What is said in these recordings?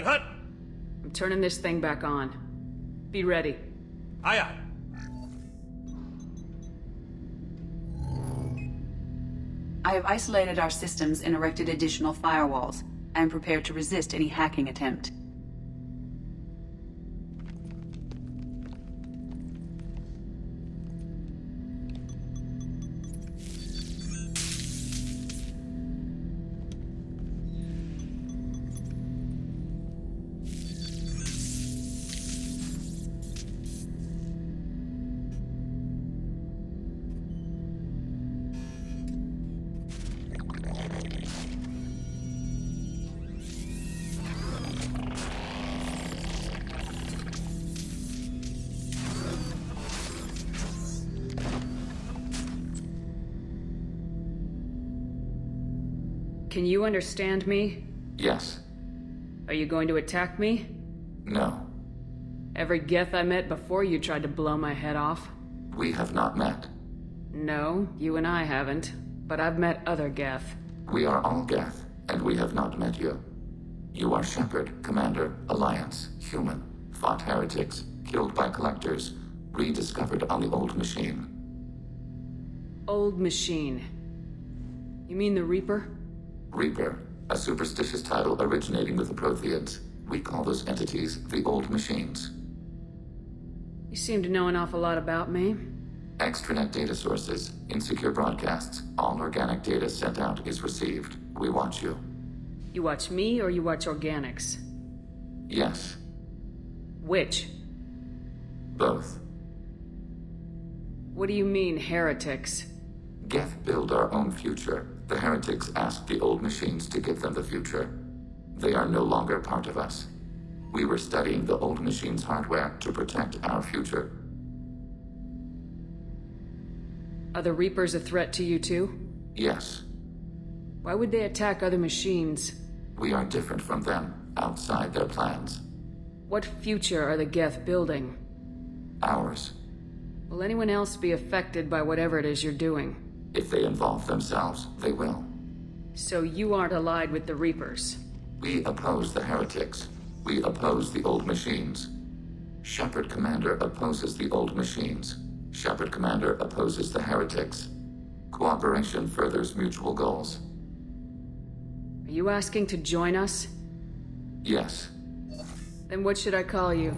I'm turning this thing back on. Be ready. Aye, aye. I have isolated our systems and erected additional firewalls. I am prepared to resist any hacking attempt. Can you understand me? Yes. Are you going to attack me? No. Every Geth I met before you tried to blow my head off. We have not met. No, you and I haven't. But I've met other Geth. We are all Geth, and we have not met you. You are Shepherd, Commander, Alliance, Human, fought heretics, killed by collectors, rediscovered on the Old Machine. Old Machine. You mean the Reaper? Reaper, a superstitious title originating with the Protheans. We call those entities the Old Machines. You seem to know an awful lot about me. Extranet data sources, insecure broadcasts, all organic data sent out is received. We watch you. You watch me or you watch organics? Yes. Which? Both. What do you mean, heretics? Geth build our own future. The heretics asked the Old Machines to give them the future. They are no longer part of us. We were studying the Old Machines' hardware to protect our future. Are the Reapers a threat to you too? Yes. Why would they attack other machines? We are different from them, outside their plans. What future are the Geth building? Ours. Will anyone else be affected by whatever it is you're doing? If they involve themselves, they will. So you aren't allied with the Reapers? We oppose the heretics. We oppose the Old Machines. Shepherd Commander opposes the Old Machines. Shepherd Commander opposes the heretics. Cooperation furthers mutual goals. Are you asking to join us? Yes. Then what should I call you?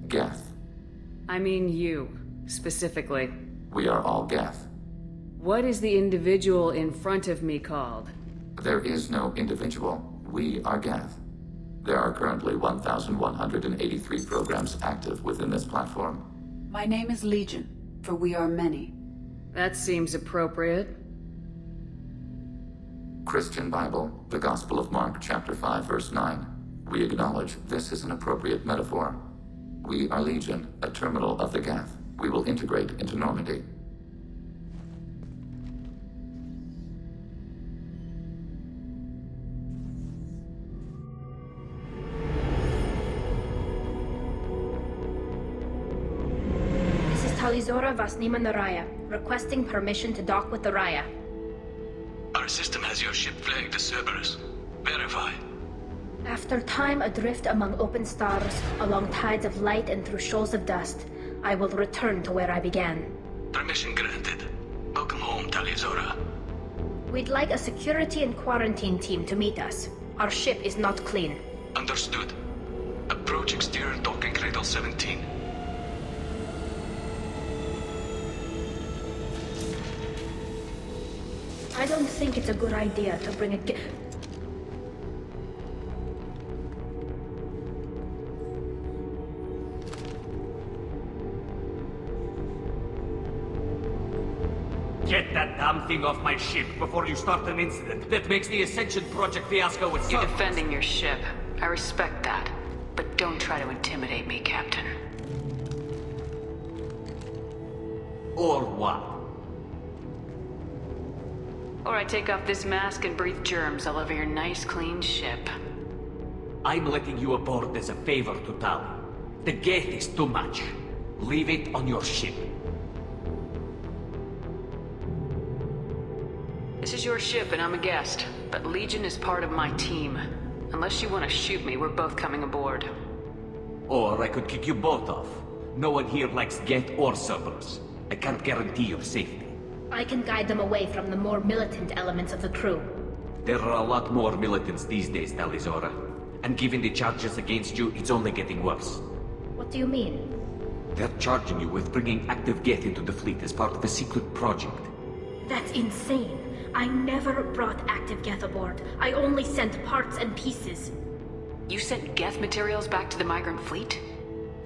Geth. I mean you, specifically. We are all Geth. What is the individual in front of me called? There is no individual. We are Geth. There are currently 1,183 programs active within this platform. My name is Legion, for we are many. That seems appropriate. Christian Bible, the Gospel of Mark, chapter 5, verse 9. We acknowledge this is an appropriate metaphor. We are Legion, a terminal of the Geth. We will integrate into Normandy. This is Talizora Vasnima Naraya, requesting permission to dock with the Raya. Our system has your ship flagged as Cerberus. Verify. After time adrift among open stars, along tides of light and through shoals of dust, I will return to where I began. Permission granted. Welcome home, Talizora. We'd like a security and quarantine team to meet us. Our ship is not clean. Understood. Approach exterior docking cradle 17. I don't think it's a good idea to bring a Get that damn thing off my ship before you start an incident that makes the Ascension Project fiasco with You're defending your ship. I respect that. But don't try to intimidate me, Captain. Or what? Or I take off this mask and breathe germs all over your nice, clean ship. I'm letting you aboard as a favor to Tali. The Geth is too much. Leave it on your ship. This is your ship and I'm a guest, but Legion is part of my team. Unless you want to shoot me, we're both coming aboard. Or I could kick you both off. No one here likes Geth or Cerberus. I can't guarantee your safety. I can guide them away from the more militant elements of the crew. There are a lot more militants these days, Talizora. And given the charges against you, it's only getting worse. What do you mean? They're charging you with bringing active Geth into the fleet as part of a secret project. That's insane. I never brought active Geth aboard. I only sent parts and pieces. You sent Geth materials back to the migrant fleet?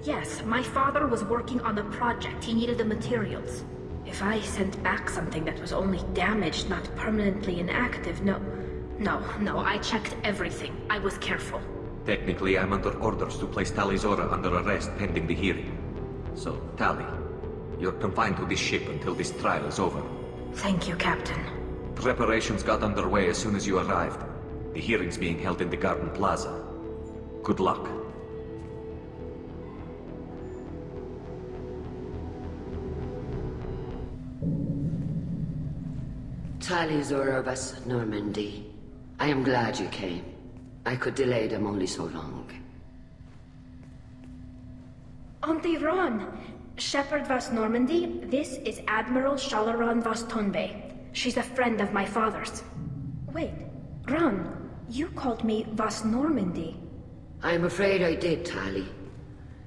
Yes, my father was working on a project. He needed the materials. If I sent back something that was only damaged, not permanently inactive, no, I checked everything. I was careful. Technically, I'm under orders to place Talizora under arrest pending the hearing. So, Tali, you're confined to this ship until this trial is over. Thank you, Captain. Preparations got underway as soon as you arrived. The hearing's being held in the Garden Plaza. Good luck. Talizora of Normandy. I am glad you came. I could delay them only so long. Auntie Ron! Shepherd Vas Normandy, this is Admiral Shalaron Vas Tonbe. She's a friend of my father's. Wait, Ron, you called me Vas Normandy. I'm afraid I did, Tali.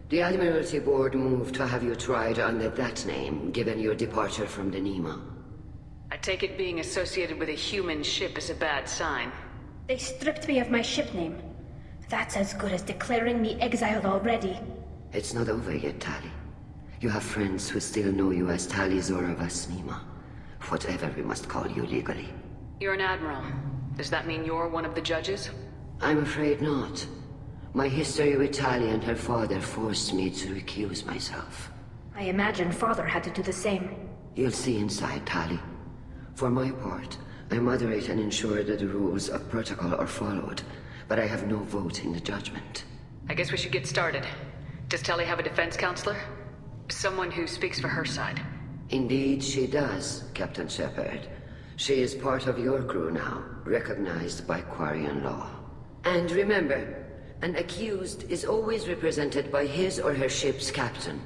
The Admiralty Board moved to have you tried under that name, given your departure from the Nima. I take it being associated with a human ship is a bad sign. They stripped me of my ship name. That's as good as declaring me exiled already. It's not over yet, Tali. You have friends who still know you as Talizora Vas Nima. Whatever we must call you legally. You're an admiral. Does that mean you're one of the judges? I'm afraid not. My history with Tali and her father forced me to recuse myself. I imagine father had to do the same. You'll see inside, Tali. For my part, I moderate and ensure that the rules of protocol are followed, but I have no vote in the judgment. I guess we should get started. Does Tali have a defense counselor? Someone who speaks for her side. Indeed she does, Captain Shepard. She is part of your crew now, recognized by Quarian law. And remember, an accused is always represented by his or her ship's captain.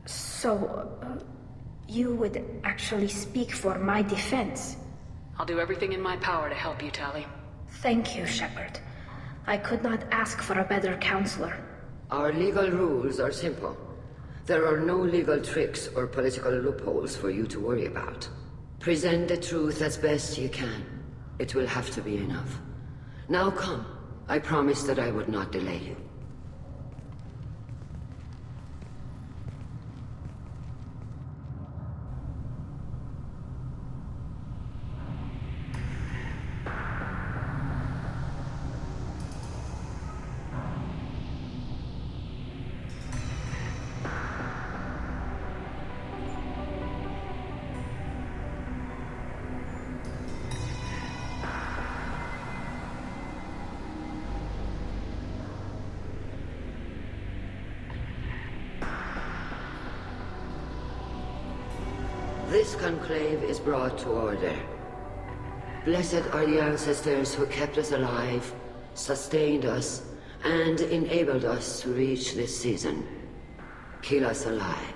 So, you would actually speak for my defense? I'll do everything in my power to help you, Tali. Thank you, Shepard. I could not ask for a better counselor. Our legal rules are simple. There are no legal tricks or political loopholes for you to worry about. Present the truth as best you can. It will have to be enough. Now come. I promised that I would not delay you. This conclave is brought to order. Blessed are the ancestors who kept us alive, sustained us, and enabled us to reach this season. Kill us alive.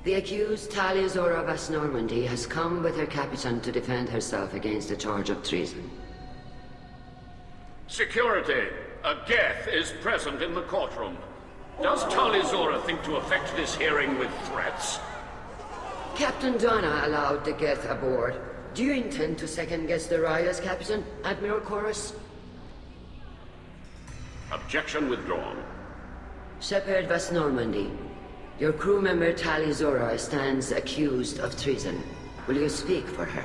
The accused Talizora Vas Normandy has come with her captain to defend herself against the charge of treason. Security! A Geth is present in the courtroom. Does Talizora think to effect this hearing with threats? Captain Donna allowed the Geth aboard. Do you intend to second-guess the ride as captain, Admiral Chorus? Objection withdrawn. Shepard Vas Normandy, your crew member Talizora stands accused of treason. Will you speak for her?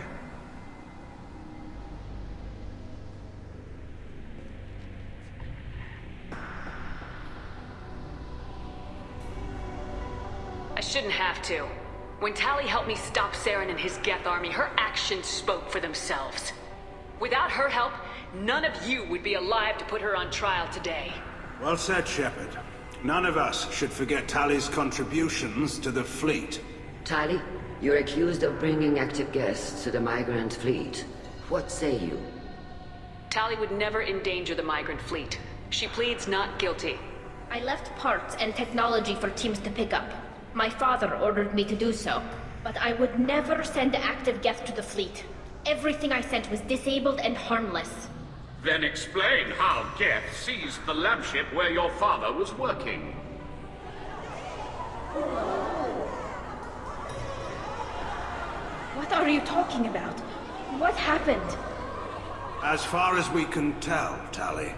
I shouldn't have to. When Tali helped me stop Saren and his Geth army, her actions spoke for themselves. Without her help, none of you would be alive to put her on trial today. Well said, Shepard. None of us should forget Tali's contributions to the fleet. Tali, You're accused of bringing active guests to the migrant fleet. What say you? Tali would never endanger the migrant fleet. She pleads not guilty. I left parts and technology for teams to pick up. My father ordered me to do so, but I would never send active guests to the fleet. Everything I sent was disabled and harmless. Then explain how Geth seized the lab ship where your father was working. What are you talking about? What happened? As far as we can tell, Tali,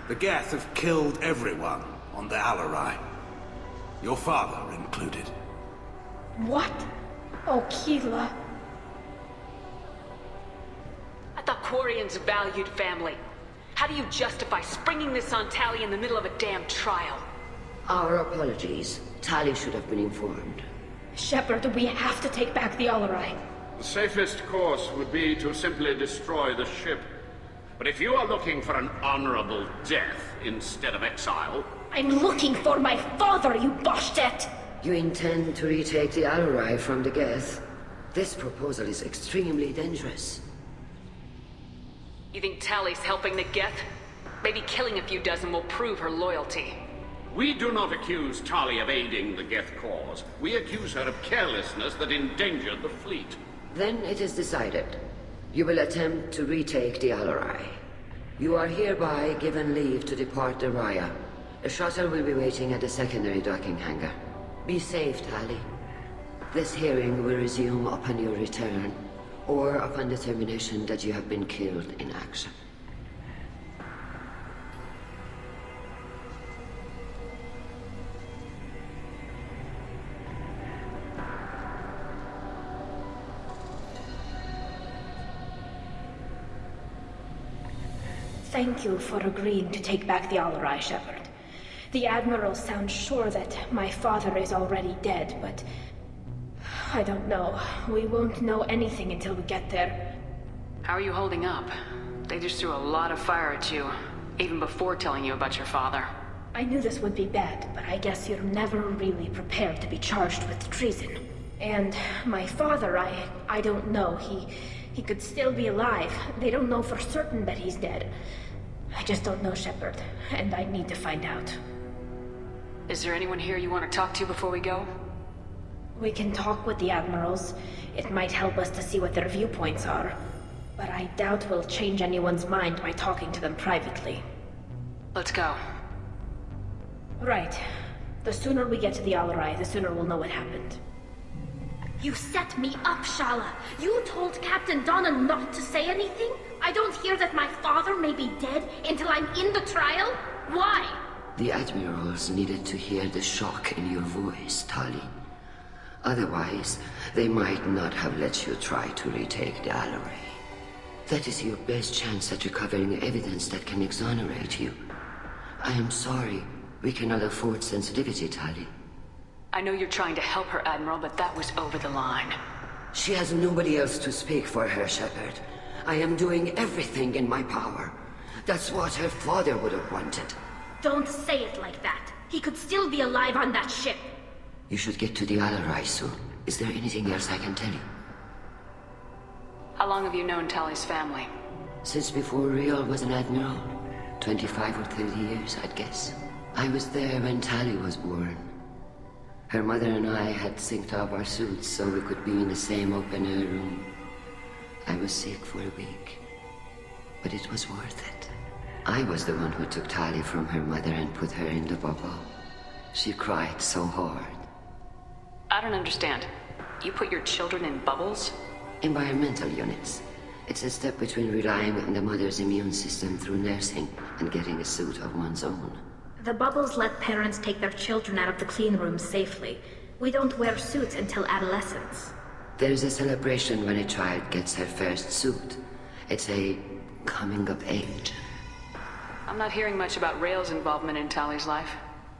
the Geth have killed everyone on the Alarai. Your father included. What? Oh, Keela. I thought Quarians valued family. How do you justify springing this on Tali in the middle of a damn trial? Our apologies. Tali should have been informed. Shepard, we have to take back the Alarai. The safest course would be to simply destroy the ship. But if you are looking for an honorable death instead of exile... I'm looking for my father, you Boshtet! You intend to retake the Alarai from the Geth? This proposal is extremely dangerous. You think Tali's helping the Geth? Maybe killing a few dozen will prove her loyalty. We do not accuse Tali of aiding the Geth cause. We accuse her of carelessness that endangered the fleet. Then it is decided. You will attempt to retake the Alarai. You are hereby given leave to depart the Raya. A shuttle will be waiting at the secondary docking hangar. Be safe, Tali. This hearing will resume upon your return, or upon determination that you have been killed in action. Thank you for agreeing to take back the Alarai, Shepard. The Admiral sounds sure that my father is already dead, but... I don't know. We won't know anything until we get there. How are you holding up? They just threw a lot of fire at you, even before telling you about your father. I knew this would be bad, but I guess you're never really prepared to be charged with treason. And my father, I don't know. He could still be alive. They don't know for certain that he's dead. I just don't know, Shepard, and I need to find out. Is there anyone here you want to talk to before we go? We can talk with the Admirals. It might help us to see what their viewpoints are. But I doubt we'll change anyone's mind by talking to them privately. Let's go. Right. The sooner we get to the Alarai, the sooner we'll know what happened. You set me up, Shala! You told Captain Donna not to say anything? I don't hear that my father may be dead until I'm in the trial? Why? The Admirals needed to hear the shock in your voice, Tali. Otherwise, they might not have let you try to retake the Alarai. That is your best chance at recovering evidence that can exonerate you. I am sorry. We cannot afford sensitivity, Tali. I know you're trying to help her, Admiral, but that was over the line. She has nobody else to speak for her, Shepard. I am doing everything in my power. That's what her father would have wanted. Don't say it like that. He could still be alive on that ship. You should get to the Alarai soon. Is there anything else I can tell you? How long have you known Tali's family? Since before Real was an Admiral. 25 or 30 years, I'd guess. I was there when Tali was born. Her mother and I had synced up our suits so we could be in the same open-air room. I was sick for a week, but it was worth it. I was the one who took Tali from her mother and put her in the bubble. She cried so hard. I don't understand. You put your children in bubbles? Environmental units. It's a step between relying on the mother's immune system through nursing and getting a suit of one's own. The bubbles let parents take their children out of the clean rooms safely. We don't wear suits until adolescence. There's a celebration when a child gets her first suit. It's a coming of age. I'm not hearing much about Rail's involvement in Tali's life.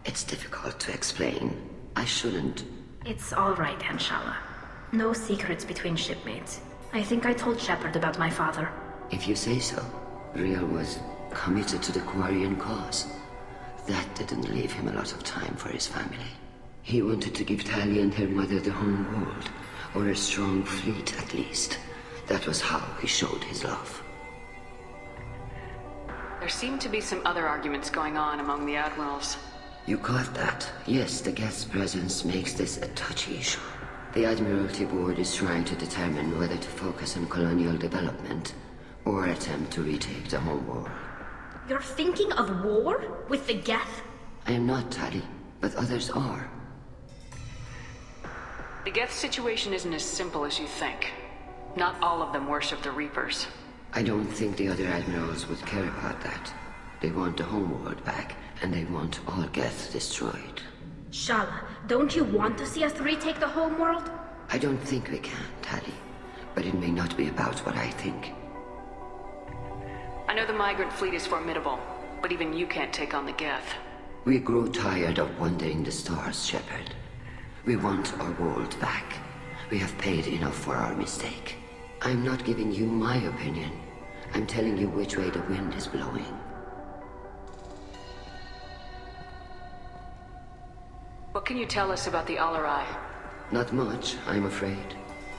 It's difficult to explain. I shouldn't. It's all right, Anshala. No secrets between shipmates. I think I told Shepard about my father. If you say so. Real was committed to the Quarian cause. That didn't leave him a lot of time for his family. He wanted to give Tali and her mother the home world, Or a strong fleet, at least. That was how he showed his love. There seem to be some other arguments going on among the admirals. You caught that? Yes, the guest's presence makes this a touchy issue. The Admiralty Board is trying to determine whether to focus on colonial development or attempt to retake the home world. You're thinking of war? With the Geth? I am not, Tali, but others are. The Geth situation isn't as simple as you think. Not all of them worship the Reapers. I don't think the other admirals would care about that. They want the homeworld back, and they want all Geth destroyed. Shala, don't you want to see us retake the homeworld? I don't think we can, Tali. But it may not be about what I think. I know the migrant fleet is formidable, but even you can't take on the Geth. We grow tired of wandering the stars, Shepard. We want our world back. We have paid enough for our mistake. I'm not giving you my opinion. I'm telling you which way the wind is blowing. What can you tell us about the Alarai? Not much, I'm afraid.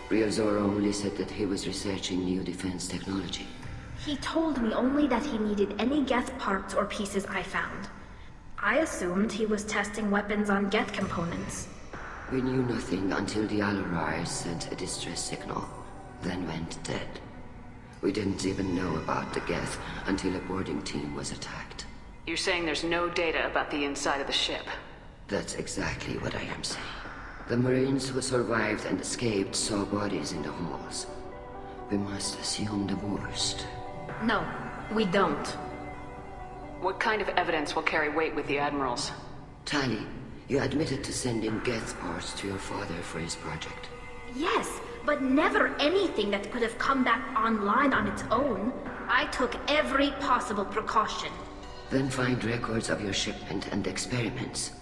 Real Zora only said that he was researching new defense technology. He told me only that he needed any Geth parts or pieces I found. I assumed he was testing weapons on Geth components. We knew nothing until the Alarai sent a distress signal, then went dead. We didn't even know about the Geth until a boarding team was attacked. You're saying there's no data about the inside of the ship? That's exactly what I am saying. The Marines who survived and escaped saw bodies in the halls. We must assume the worst. No, we don't. What kind of evidence will carry weight with the admirals? Tali, you admitted to sending Geth parts to your father for his project. Yes, but never anything that could have come back online on its own. I took every possible precaution. Then find records of your shipment and experiments.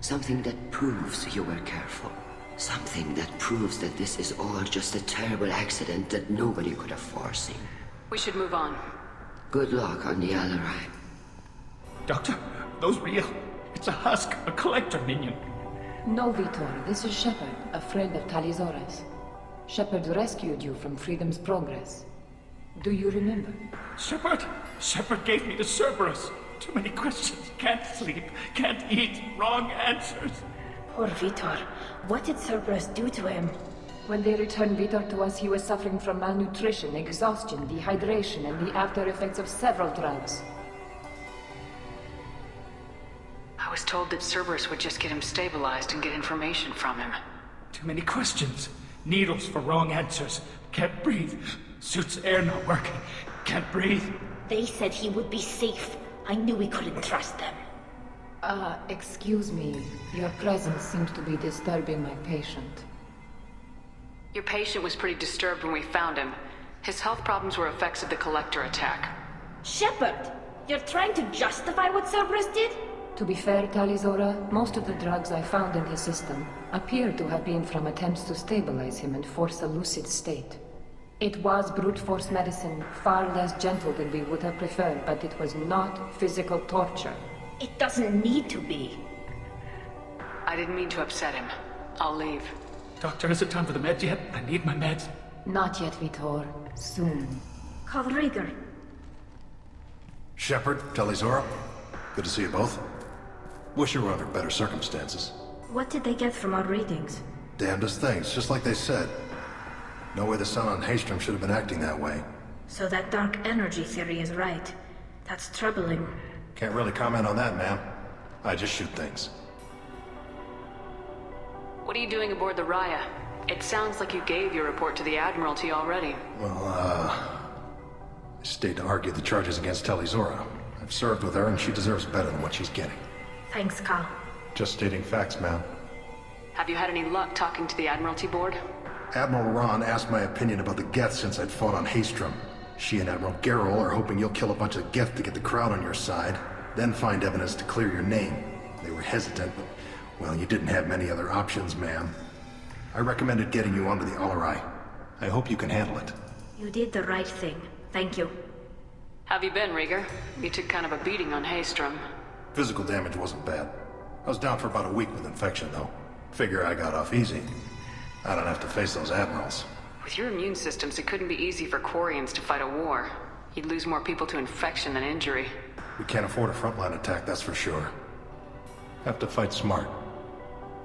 Something that proves you were careful. Something that proves that this is all just a terrible accident that nobody could have foreseen. We should move on. Good luck on the Alarai. Doctor, those real. It's a husk, a collector minion. No, Vitor, this is Shepard, a friend of Talizora's. Shepard rescued you from Freedom's Progress. Do you remember? Shepard! Shepard gave me the Cerberus. Too many questions. Can't sleep, can't eat, wrong answers. Poor Vitor. What did Cerberus do to him? When they returned Vitor to us, he was suffering from malnutrition, exhaustion, dehydration, and the after effects of several drugs. I was told that Cerberus would just get him stabilized and get information from him. Too many questions. Needles for wrong answers. Can't breathe. Suit's air not working. Can't breathe. They said he would be safe. I knew we couldn't trust them. Excuse me. Your presence seems to be disturbing my patient. Your patient was pretty disturbed when we found him. His health problems were effects of the Collector attack. Shepard! You're trying to justify what Cerberus did? To be fair, Talizora, most of the drugs I found in his system appear to have been from attempts to stabilize him and force a lucid state. It was brute force medicine, far less gentle than we would have preferred, but it was not physical torture. It doesn't need to be. I didn't mean to upset him. I'll leave. Doctor, is it time for the meds yet? I need my meds. Not yet, Vitor. Soon. Call Rieger. Shepard, Talizora, good to see you both. Wish you were under better circumstances. What did they get from our readings? Damnedest things, just like they said. No way the sun on Haystrom should have been acting that way. So that dark energy theory is right. That's troubling. Can't really comment on that, ma'am. I just shoot things. What are you doing aboard the Raya? It sounds like you gave your report to the Admiralty already. Well, I stayed to argue the charges against Talizora. I've served with her, and she deserves better than what she's getting. Thanks, Cal. Just stating facts, ma'am. Have you had any luck talking to the Admiralty Board? Admiral Ron asked my opinion about the Geth since I'd fought on Haystrom. She and Admiral Garrel are hoping you'll kill a bunch of Geth to get the crowd on your side, then find evidence to clear your name. They were hesitant, but, well, you didn't have many other options, ma'am. I recommended getting you onto the Alarai. I hope you can handle it. You did the right thing. Thank you. Have you been, Rieger? You took kind of a beating on Haystrom. Physical damage wasn't bad. I was down for about a week with infection, though. Figure I got off easy. I don't have to face those admirals. With your immune systems, it couldn't be easy for Quarians to fight a war. You'd lose more people to infection than injury. We can't afford a frontline attack, that's for sure. Have to fight smart.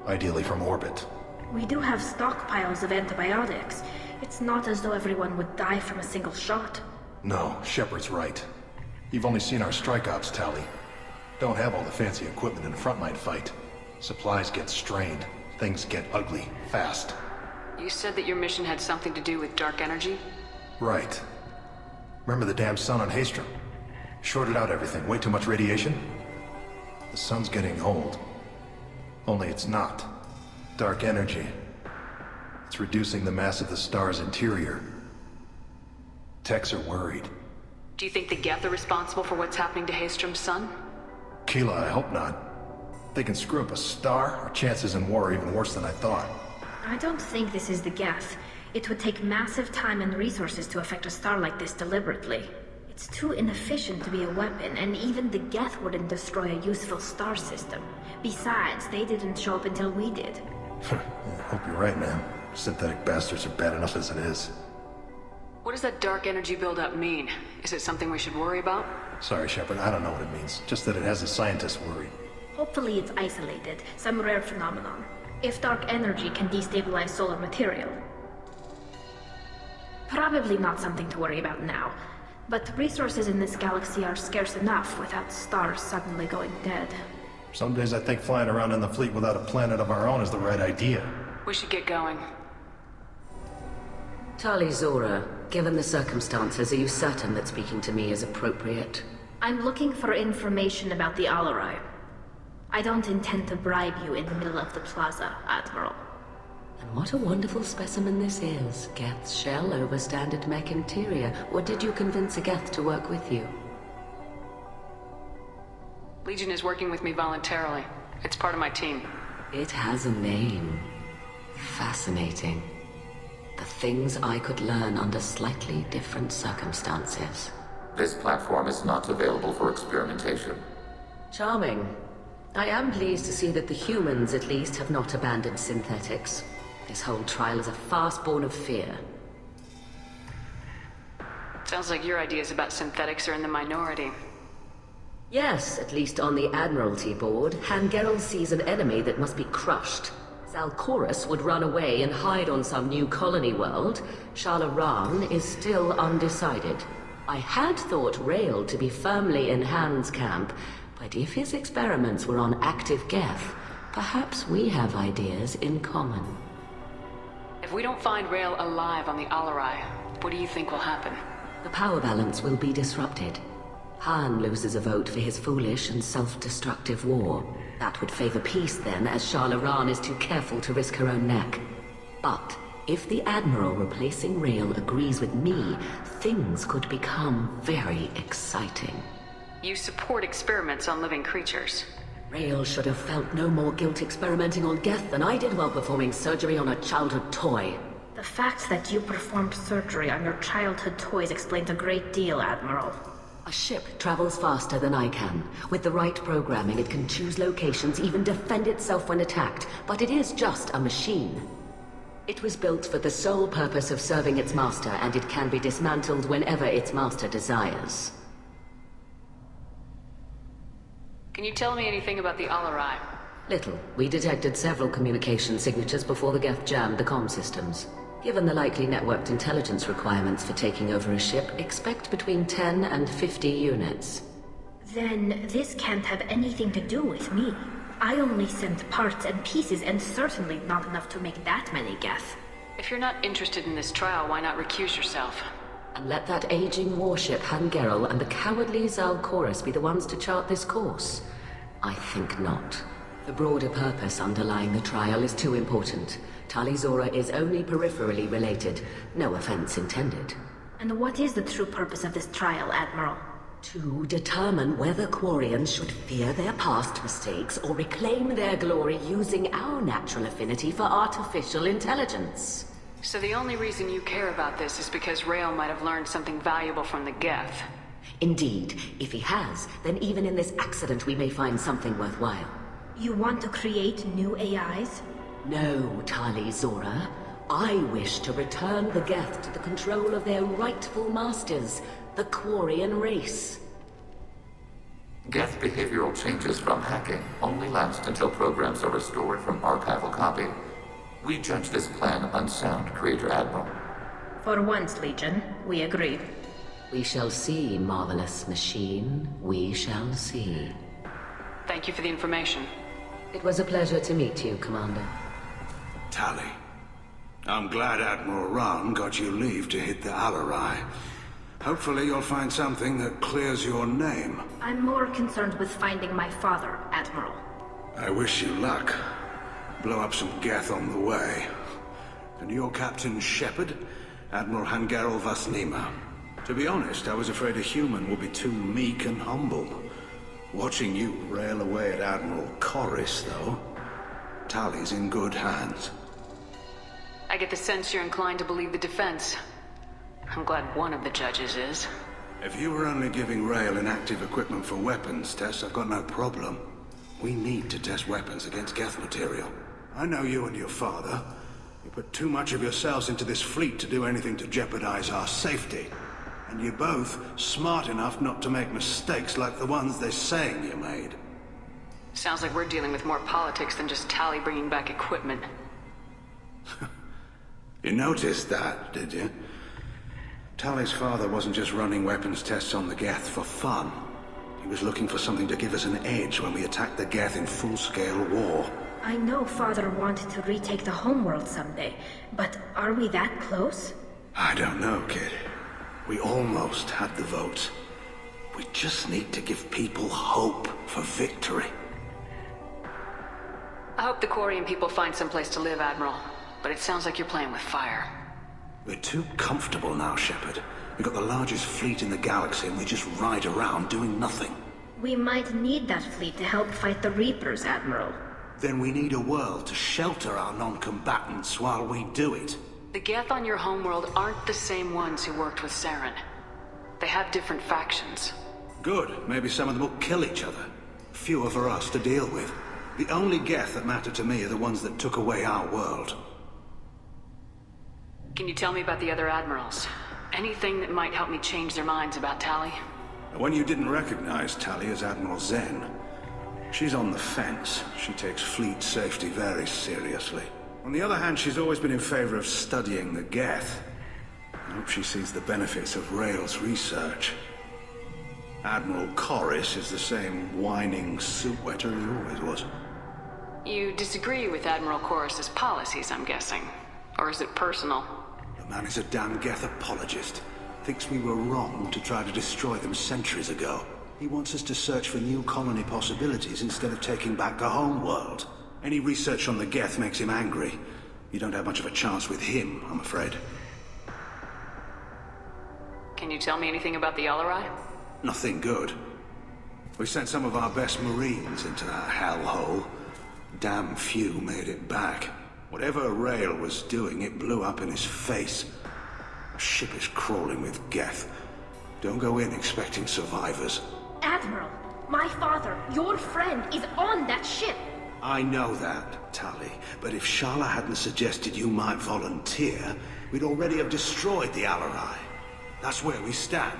Ideally from orbit. We do have stockpiles of antibiotics. It's not as though everyone would die from a single shot. No, Shepard's right. You've only seen our strike ops, Tally. Don't have all the fancy equipment in a frontline fight. Supplies get strained. Things get ugly, fast. You said that your mission had something to do with dark energy? Right. Remember the damn sun on Haestrom? Shorted out everything. Way too much radiation? The sun's getting old. Only it's not. Dark energy. It's reducing the mass of the star's interior. Techs are worried. Do you think the Geth are responsible for what's happening to Haestrom's sun? Keela, I hope not. They can screw up a star. Our chances in war are even worse than I thought. I don't think this is the Geth. It would take massive time and resources to affect a star like this deliberately. It's too inefficient to be a weapon, and even the Geth wouldn't destroy a useful star system. Besides, they didn't show up until we did. I hope you're right, man. Synthetic bastards are bad enough as it is. What does that dark energy buildup mean? Is it something we should worry about? Sorry, Shepard, I don't know what it means. Just that it has the scientists worried. Hopefully it's isolated, some rare phenomenon. If dark energy can destabilize solar material. Probably not something to worry about now. But resources in this galaxy are scarce enough without stars suddenly going dead. Some days I think flying around in the fleet without a planet of our own is the right idea. We should get going. Tali Zora, given the circumstances, are you certain that speaking to me is appropriate? I'm looking for information about the Alarai. I don't intend to bribe you in the middle of the plaza, Admiral. And what a wonderful specimen this is. Geth's shell over standard mech interior. Or did you convince a Geth to work with you? Legion is working with me voluntarily. It's part of my team. It has a name. Fascinating. The things I could learn under slightly different circumstances. This platform is not available for experimentation. Charming. I am pleased to see that the humans, at least, have not abandoned synthetics. This whole trial is a farce born of fear. Sounds like your ideas about synthetics are in the minority. Yes, at least on the Admiralty board, Hangerel sees an enemy that must be crushed. Zalcorus would run away and hide on some new colony world. Shalaran is still undecided. I had thought Rael to be firmly in Han's camp, but if his experiments were on active Geth, perhaps we have ideas in common. If we don't find Rael alive on the Alarai, what do you think will happen? The power balance will be disrupted. Han loses a vote for his foolish and self-destructive war. That would favor peace then, as Shalaran is too careful to risk her own neck. But if the Admiral replacing Rael agrees with me, things could become very exciting. You support experiments on living creatures. Rael should have felt no more guilt experimenting on Geth than I did while performing surgery on a childhood toy. The fact that you performed surgery on your childhood toys explains a great deal, Admiral. A ship travels faster than I can. With the right programming, it can choose locations, even defend itself when attacked. But it is just a machine. It was built for the sole purpose of serving its master, and it can be dismantled whenever its master desires. Can you tell me anything about the Alarai? Little. We detected several communication signatures before the Geth jammed the comm systems. Given the likely networked intelligence requirements for taking over a ship, expect between 10 and 50 units. Then this can't have anything to do with me. I only sent parts and pieces, and certainly not enough to make that many Geth. If you're not interested in this trial, why not recuse yourself? And let that aging warship Hangerel and the cowardly Zalcorus be the ones to chart this course? I think not. The broader purpose underlying the trial is too important. Tali Zora is only peripherally related. No offense intended. And what is the true purpose of this trial, Admiral? To determine whether Quarians should fear their past mistakes or reclaim their glory using our natural affinity for artificial intelligence. So the only reason you care about this is because Rael might have learned something valuable from the Geth. Indeed. If he has, then even in this accident we may find something worthwhile. You want to create new AIs? No, Tali Zora. I wish to return the Geth to the control of their rightful masters, the Quarian race. Geth behavioral changes from hacking only last until programs are restored from archival copy. We judge this plan unsound, Creator Admiral. For once, Legion, we agree. We shall see, marvelous machine. We shall see. Thank you for the information. It was a pleasure to meet you, Commander. Tali, I'm glad Admiral Rahn got you leave to hit the Alarai. Hopefully you'll find something that clears your name. I'm more concerned with finding my father, Admiral. I wish you luck. Blow up some Geth on the way. And your Captain Shepard, Admiral Hangarel Vasnima. To be honest, I was afraid a human would be too meek and humble. Watching you rail away at Admiral Corris, though, Tali's in good hands. I get the sense you're inclined to believe the defense. I'm glad one of the judges is. If you were only giving Rail inactive equipment for weapons tests, I've got no problem. We need to test weapons against Geth material. I know you and your father. You put too much of yourselves into this fleet to do anything to jeopardize our safety. And you're both smart enough not to make mistakes like the ones they're saying you made. Sounds like we're dealing with more politics than just Tali bringing back equipment. You noticed that, did you? Tali's father wasn't just running weapons tests on the Geth for fun. He was looking for something to give us an edge when we attacked the Geth in full-scale war. I know Father wanted to retake the homeworld someday, but are we that close? I don't know, kid. We almost had the votes. We just need to give people hope for victory. I hope the Quarian people find someplace to live, Admiral. But it sounds like you're playing with fire. We're too comfortable now, Shepard. We've got the largest fleet in the galaxy and we just ride around doing nothing. We might need that fleet to help fight the Reapers, Admiral. Then we need a world to shelter our non-combatants while we do it. The Geth on your homeworld aren't the same ones who worked with Saren. They have different factions. Good. Maybe some of them will kill each other. Fewer for us to deal with. The only Geth that matter to me are the ones that took away our world. Can you tell me about the other admirals? Anything that might help me change their minds about Tali? When you didn't recognize Tali as Admiral Zen, she's on the fence. She takes fleet safety very seriously. On the other hand, she's always been in favor of studying the Geth. I hope she sees the benefits of Rail's research. Admiral Corris is the same whining suit-wetter he always was. You disagree with Admiral Corris's policies, I'm guessing. Or is it personal? The man is a damn Geth apologist. Thinks we were wrong to try to destroy them centuries ago. He wants us to search for new colony possibilities instead of taking back the home world. Any research on the Geth makes him angry. You don't have much of a chance with him, I'm afraid. Can you tell me anything about the Alarai? Nothing good. We sent some of our best Marines into that hellhole. Damn few made it back. Whatever Rail was doing, it blew up in his face. The ship is crawling with Geth. Don't go in expecting survivors. Admiral, my father, your friend, is on that ship. I know that, Tali, but if Shala hadn't suggested you might volunteer, we'd already have destroyed the Alarai. That's where we stand.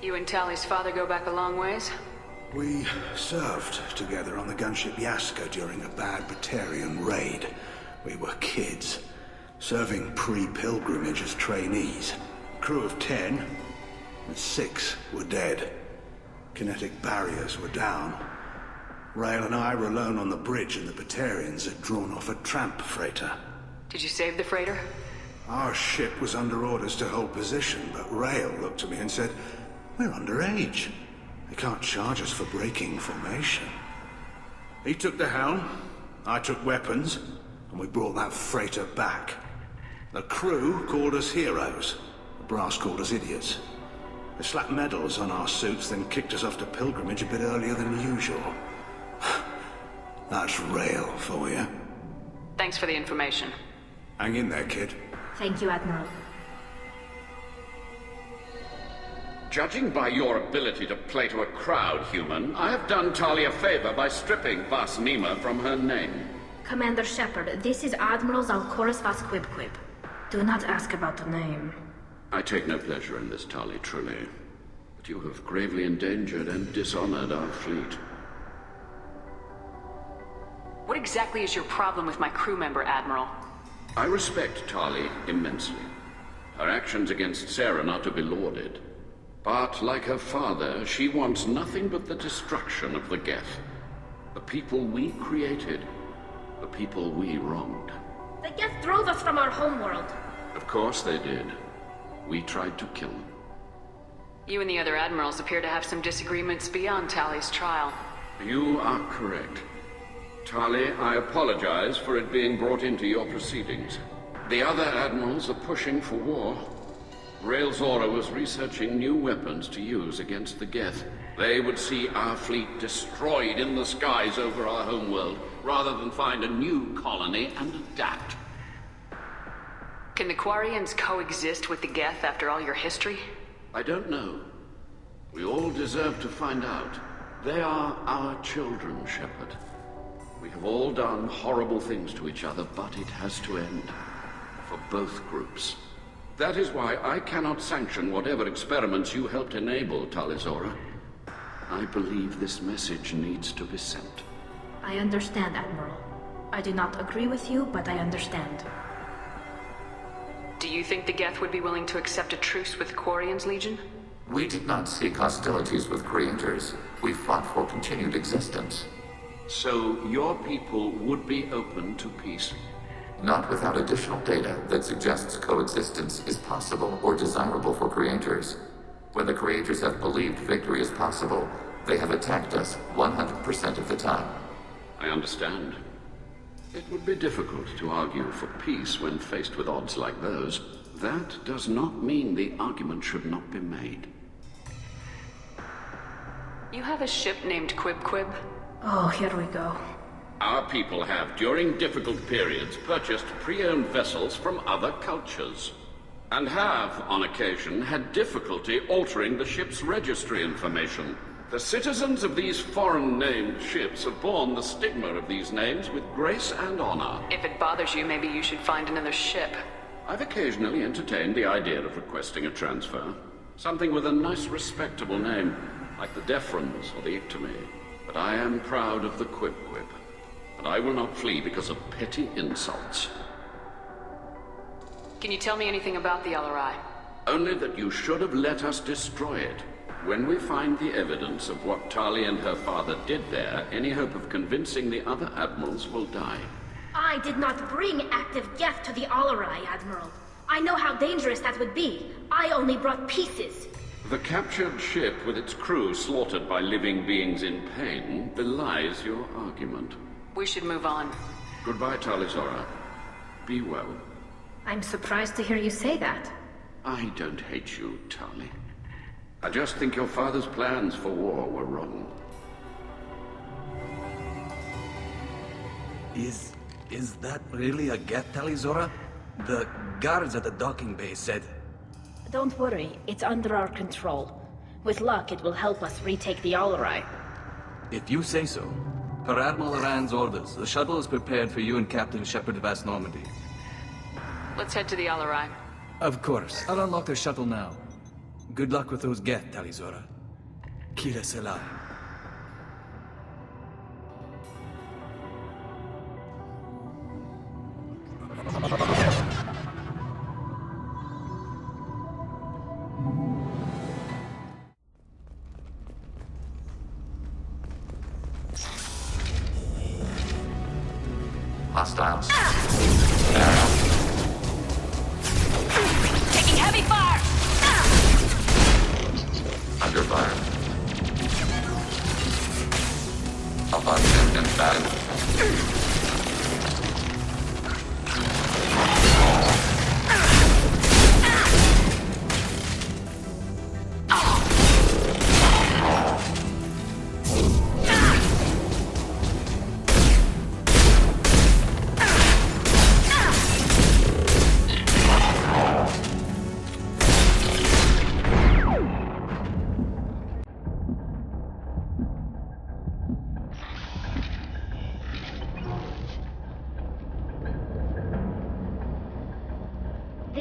You and Tali's father go back a long ways? We served together on the gunship Yaska during a bad Batarian raid. We were kids, serving pre-pilgrimage as trainees. Crew of 10, and 6 were dead. Kinetic barriers were down. Rail and I were alone on the bridge and the Batarians had drawn off a tramp freighter. Did you save the freighter? Our ship was under orders to hold position, but Rail looked at me and said, "We're underage. They can't charge us for breaking formation." He took the helm, I took weapons, and we brought that freighter back. The crew called us heroes. The brass called us idiots. They slapped medals on our suits, then kicked us off to pilgrimage a bit earlier than usual. That's Rail for you. Thanks for the information. Hang in there, kid. Thank you, Admiral. Judging by your ability to play to a crowd, human, I have done Tali a favor by stripping Vasnima from her name. Commander Shepard, this is Admiral Zalkoris Vasquibquib. Do not ask about the name. I take no pleasure in this, Tali, truly. But you have gravely endangered and dishonored our fleet. What exactly is your problem with my crew member, Admiral? I respect Tali immensely. Her actions against Sarah are not to be lauded. But, like her father, she wants nothing but the destruction of the Geth. The people we created. The people we wronged. The Geth drove us from our homeworld. Of course they did. We tried to kill them. You and the other admirals appear to have some disagreements beyond Tali's trial. You are correct. Tali, I apologize for it being brought into your proceedings. The other admirals are pushing for war. Rael Zora was researching new weapons to use against the Geth. They would see our fleet destroyed in the skies over our homeworld, rather than find a new colony and adapt. Can the Quarians coexist with the Geth after all your history? I don't know. We all deserve to find out. They are our children, Shepard. We have all done horrible things to each other, but it has to end. For both groups. That is why I cannot sanction whatever experiments you helped enable, Tali Zora. I believe this message needs to be sent. I understand, Admiral. I do not agree with you, but I understand. Do you think the Geth would be willing to accept a truce with Quarian's Legion? We did not seek hostilities with creators. We fought for continued existence. So your people would be open to peace? Not without additional data that suggests coexistence is possible or desirable for creators. When the creators have believed victory is possible, they have attacked us 100% of the time. I understand. It would be difficult to argue for peace when faced with odds like those. That does not mean the argument should not be made. You have a ship named Quib? Oh, here we go. Our people have, during difficult periods, purchased pre-owned vessels from other cultures. And have, on occasion, had difficulty altering the ship's registry information. The citizens of these foreign-named ships have borne the stigma of these names with grace and honor. If it bothers you, maybe you should find another ship. I've occasionally entertained the idea of requesting a transfer. Something with a nice, respectable name, like the Defrons or the Ictomy. But I am proud of the Quib. And I will not flee because of petty insults. Can you tell me anything about the LRI? Only that you should have let us destroy it. When we find the evidence of what Tali and her father did there, any hope of convincing the other admirals will die. I did not bring active Geth to the Alarai, Admiral. I know how dangerous that would be. I only brought pieces. The captured ship with its crew slaughtered by living beings in pain belies your argument. We should move on. Goodbye, Tali Zora. Be well. I'm surprised to hear you say that. I don't hate you, Tali. I just think your father's plans for war were wrong. Is that really a Geth, Tali Zora? The guards at the docking bay said... Don't worry, it's under our control. With luck, it will help us retake the Alarai. If you say so. Per Admiral Rand's orders, the shuttle is prepared for you and Captain Shepard Vast Normandy. Let's head to the Alarai. Of course. I'll unlock the shuttle now. Good luck with those Geth, Tali Zora. Kila Selah. Hostiles. Taking heavy fire! Under fire. Abundant and bad.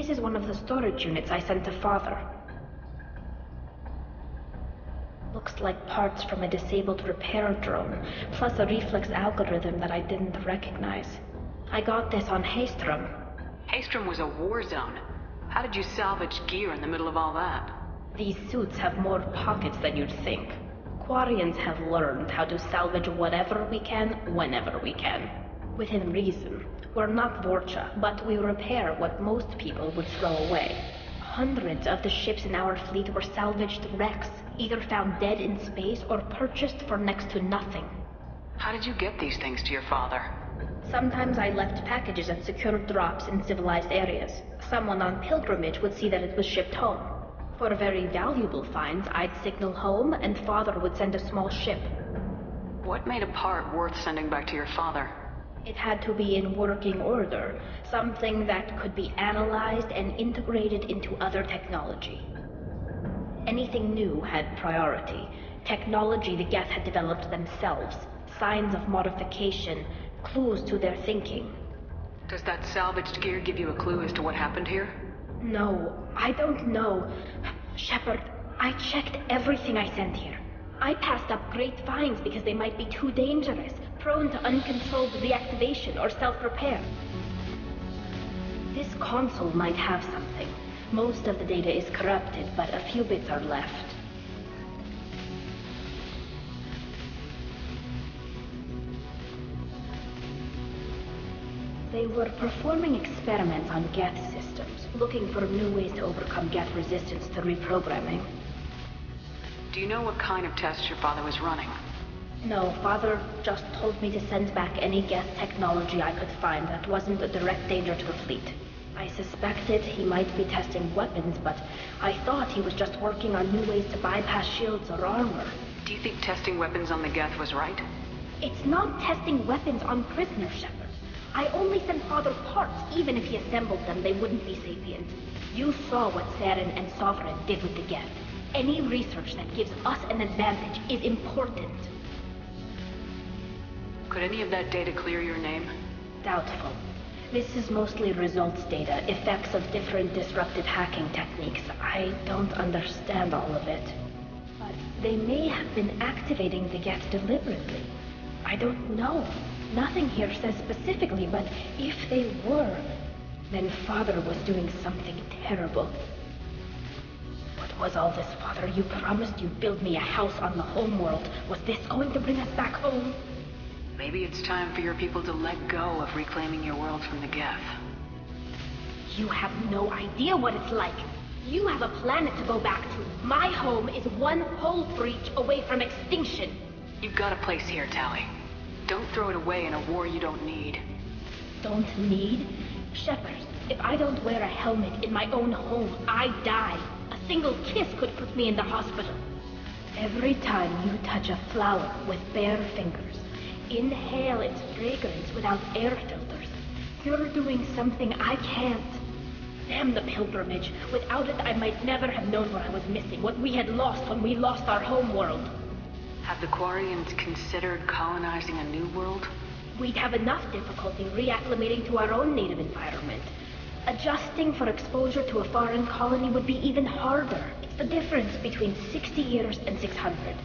This is one of the storage units I sent to Father. Looks like parts from a disabled repair drone, plus a reflex algorithm that I didn't recognize. I got this on Haystrom. Haystrom was a war zone. How did you salvage gear in the middle of all that? These suits have more pockets than you'd think. Quarians have learned how to salvage whatever we can, whenever we can. Within reason. We're not Vorcha, but we repair what most people would throw away. Hundreds of the ships in our fleet were salvaged wrecks, either found dead in space or purchased for next to nothing. How did you get these things to your father? Sometimes I left packages at secured drops in civilized areas. Someone on pilgrimage would see that it was shipped home. For very valuable finds, I'd signal home, and Father would send a small ship. What made a part worth sending back to your father? It had to be in working order, something that could be analyzed and integrated into other technology. Anything new had priority. Technology the Geth had developed themselves, signs of modification, clues to their thinking. Does that salvaged gear give you a clue as to what happened here? No, I don't know. Shepard, I checked everything I sent here. I passed up great finds because they might be too dangerous, prone to uncontrolled reactivation or self-repair. This console might have something. Most of the data is corrupted, but a few bits are left. They were performing experiments on Geth systems, looking for new ways to overcome Geth resistance to reprogramming. Do you know what kind of tests your father was running? No, Father just told me to send back any Geth technology I could find that wasn't a direct danger to the fleet. I suspected he might be testing weapons, but I thought he was just working on new ways to bypass shields or armor. Do you think testing weapons on the Geth was right? It's not testing weapons on prisoners, Shepard. I only sent Father parts. Even if he assembled them, they wouldn't be sapient. You saw what Saren and Sovereign did with the Geth. Any research that gives us an advantage is important. Could any of that data clear your name? Doubtful. This is mostly results data, effects of different disruptive hacking techniques. I don't understand all of it. But they may have been activating the Geth deliberately. I don't know. Nothing here says specifically, but if they were, then Father was doing something terrible. What was all this, Father? You promised you'd build me a house on the homeworld. Was this going to bring us back home? Maybe it's time for your people to let go of reclaiming your world from the Geth. You have no idea what it's like. You have a planet to go back to. My home is one hull breach away from extinction. You've got a place here, Tali. Don't throw it away in a war you don't need. Don't need? Shepard, if I don't wear a helmet in my own home, I die. A single kiss could put me in the hospital. Every time you touch a flower with bare fingers, inhale its fragrance without air filters, you're doing something I can't. Damn the pilgrimage. Without it, I might never have known what I was missing, what we had lost when we lost our home world. Have the Quarians considered colonizing a new world? We'd have enough difficulty reacclimating to our own native environment. Adjusting for exposure to a foreign colony would be even harder. It's the difference between 60 years and 600.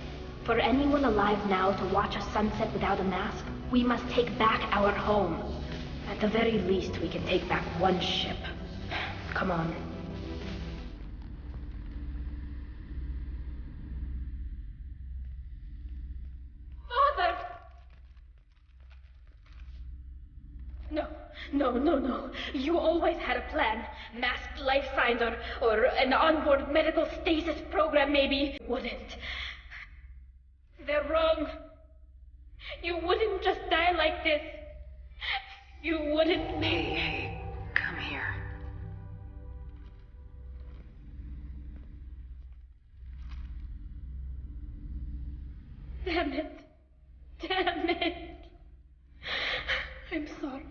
For anyone alive now to watch a sunset without a mask, we must take back our home. At the very least, we can take back one ship. Come on. Father! No. You always had a plan. Masked life signs or an onboard medical stasis program maybe. Wouldn't. They're wrong. You wouldn't just die like this. You wouldn't. Hey, come here. Damn it. I'm sorry.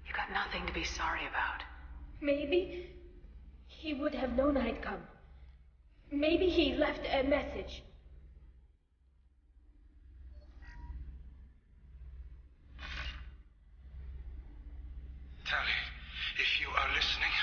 You got nothing to be sorry about. Maybe he would have known I'd come. Maybe he left a message. Tali, if you are listening,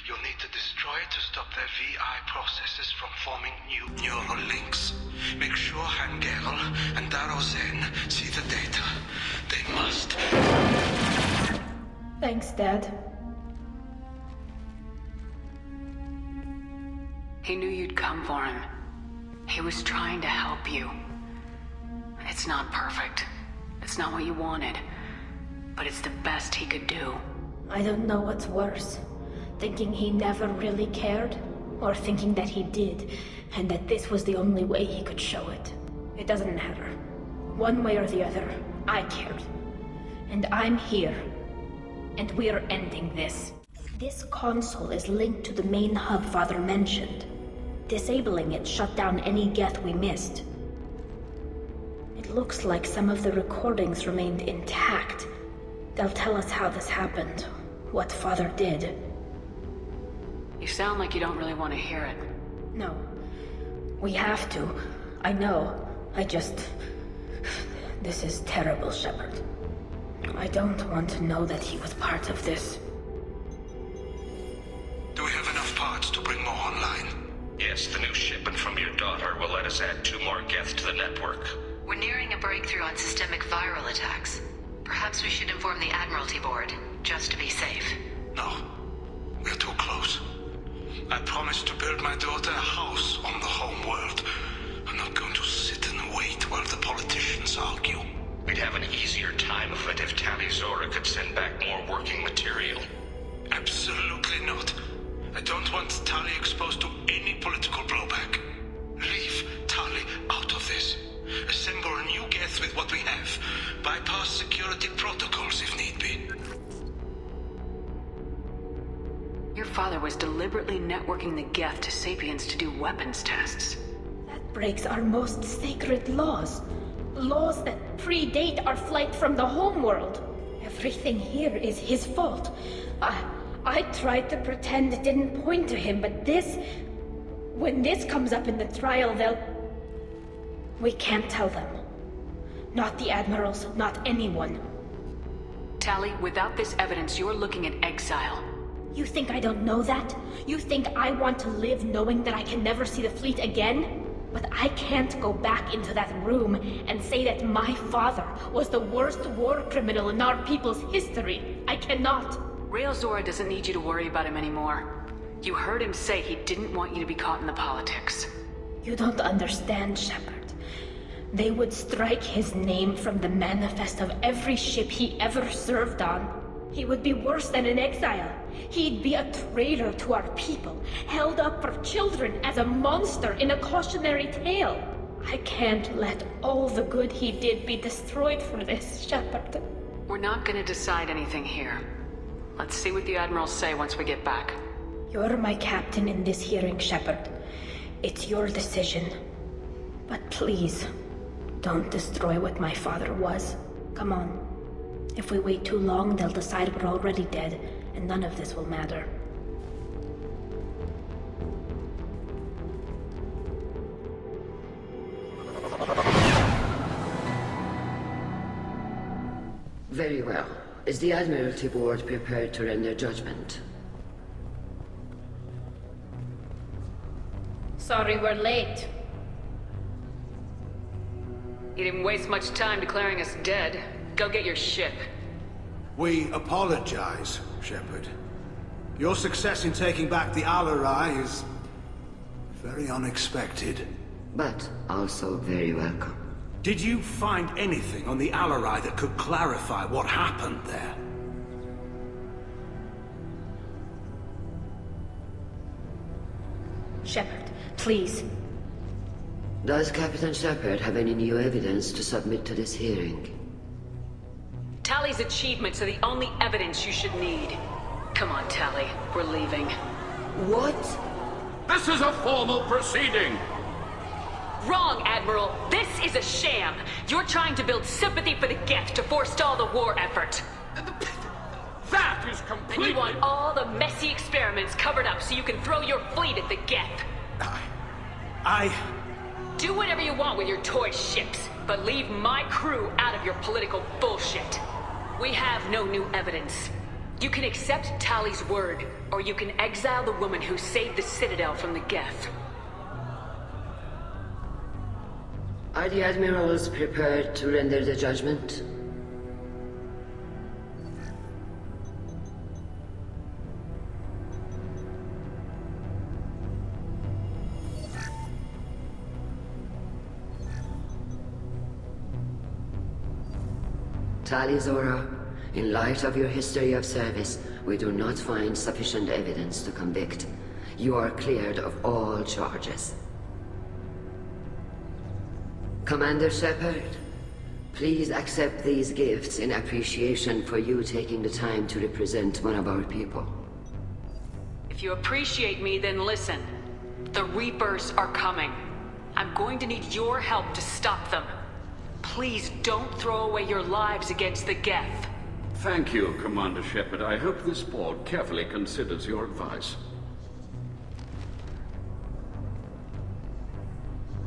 You'll need to destroy it to stop their VI processes from forming new neural links. Make sure Hangerl and Darozen see the data. They must. Thanks, Dad. He knew you'd come for him. He was trying to help you. It's not perfect. It's not what you wanted. But it's the best he could do. I don't know what's worse. Thinking he never really cared, or thinking that he did, and that this was the only way he could show it. It doesn't matter. One way or the other, I cared. And I'm here. And we're ending this. This console is linked to the main hub Father mentioned. Disabling it shut down any Geth we missed. It looks like some of the recordings remained intact. They'll tell us how this happened, what Father did. You sound like you don't really want to hear it. No. We have to. I know. This is terrible, Shepard. I don't want to know that he was part of this. Do we have enough parts to bring more online? Yes, the new shipment from your daughter will let us add 2 more Geth to the network. We're nearing a breakthrough on systemic viral attacks. Perhaps we should inform the Admiralty Board, just to be safe. No. We're too close. I promised to build my daughter a house on the home world. I'm not going to sit and wait while the politicians argue. We'd have an easier time of it if Tali Zora could send back more working material. Absolutely not. I don't want Tali exposed to any political blowback. Leave Tali out of this. Assemble a new Geth with what we have. Bypass security protocols if need be. Your father was deliberately networking the Geth to Sapiens to do weapons tests. That breaks our most sacred laws. Laws that predate our flight from the homeworld. Everything here is his fault. I tried to pretend it didn't point to him, but this... When this comes up in the trial, they'll... We can't tell them. Not the admirals, not anyone. Tali, without this evidence, you're looking at exile. You think I don't know that? You think I want to live knowing that I can never see the fleet again? But I can't go back into that room and say that my father was the worst war criminal in our people's history. I cannot. Rail Zora doesn't need you to worry about him anymore. You heard him say he didn't want you to be caught in the politics. You don't understand, Shepard. They would strike his name from the manifest of every ship he ever served on. He would be worse than an exile. He'd be a traitor to our people, held up for children as a monster in a cautionary tale. I can't let all the good he did be destroyed for this, Shepard. We're not gonna decide anything here. Let's see what the Admirals say once we get back. You're my captain in this hearing, Shepard. It's your decision. But please, don't destroy what my father was. Come on. If we wait too long, they'll decide we're already dead, and none of this will matter. Very well. Is the Admiralty Board prepared to render judgment? Sorry we're late. You didn't waste much time declaring us dead. Go get your ship. We apologize, Shepard. Your success in taking back the Alarai is very unexpected. But also very welcome. Did you find anything on the Alarai that could clarify what happened there? Shepard, please. Does Captain Shepard have any new evidence to submit to this hearing? Tali's achievements are the only evidence you should need. Come on, Tali. We're leaving. What? This is a formal proceeding! Wrong, Admiral. This is a sham. You're trying to build sympathy for the Geth to forestall the war effort. That is completely... And you want all the messy experiments covered up so you can throw your fleet at the Geth. Do whatever you want with your toy ships, but leave my crew out of your political bullshit. We have no new evidence. You can accept Tali's word, or you can exile the woman who saved the Citadel from the Geth. Are the admirals prepared to render the judgment? Tali Zora, in light of your history of service, we do not find sufficient evidence to convict. You are cleared of all charges. Commander Shepard, please accept these gifts in appreciation for you taking the time to represent one of our people. If you appreciate me, then listen. The Reapers are coming. I'm going to need your help to stop them. Please don't throw away your lives against the Geth. Thank you, Commander Shepard. I hope this board carefully considers your advice.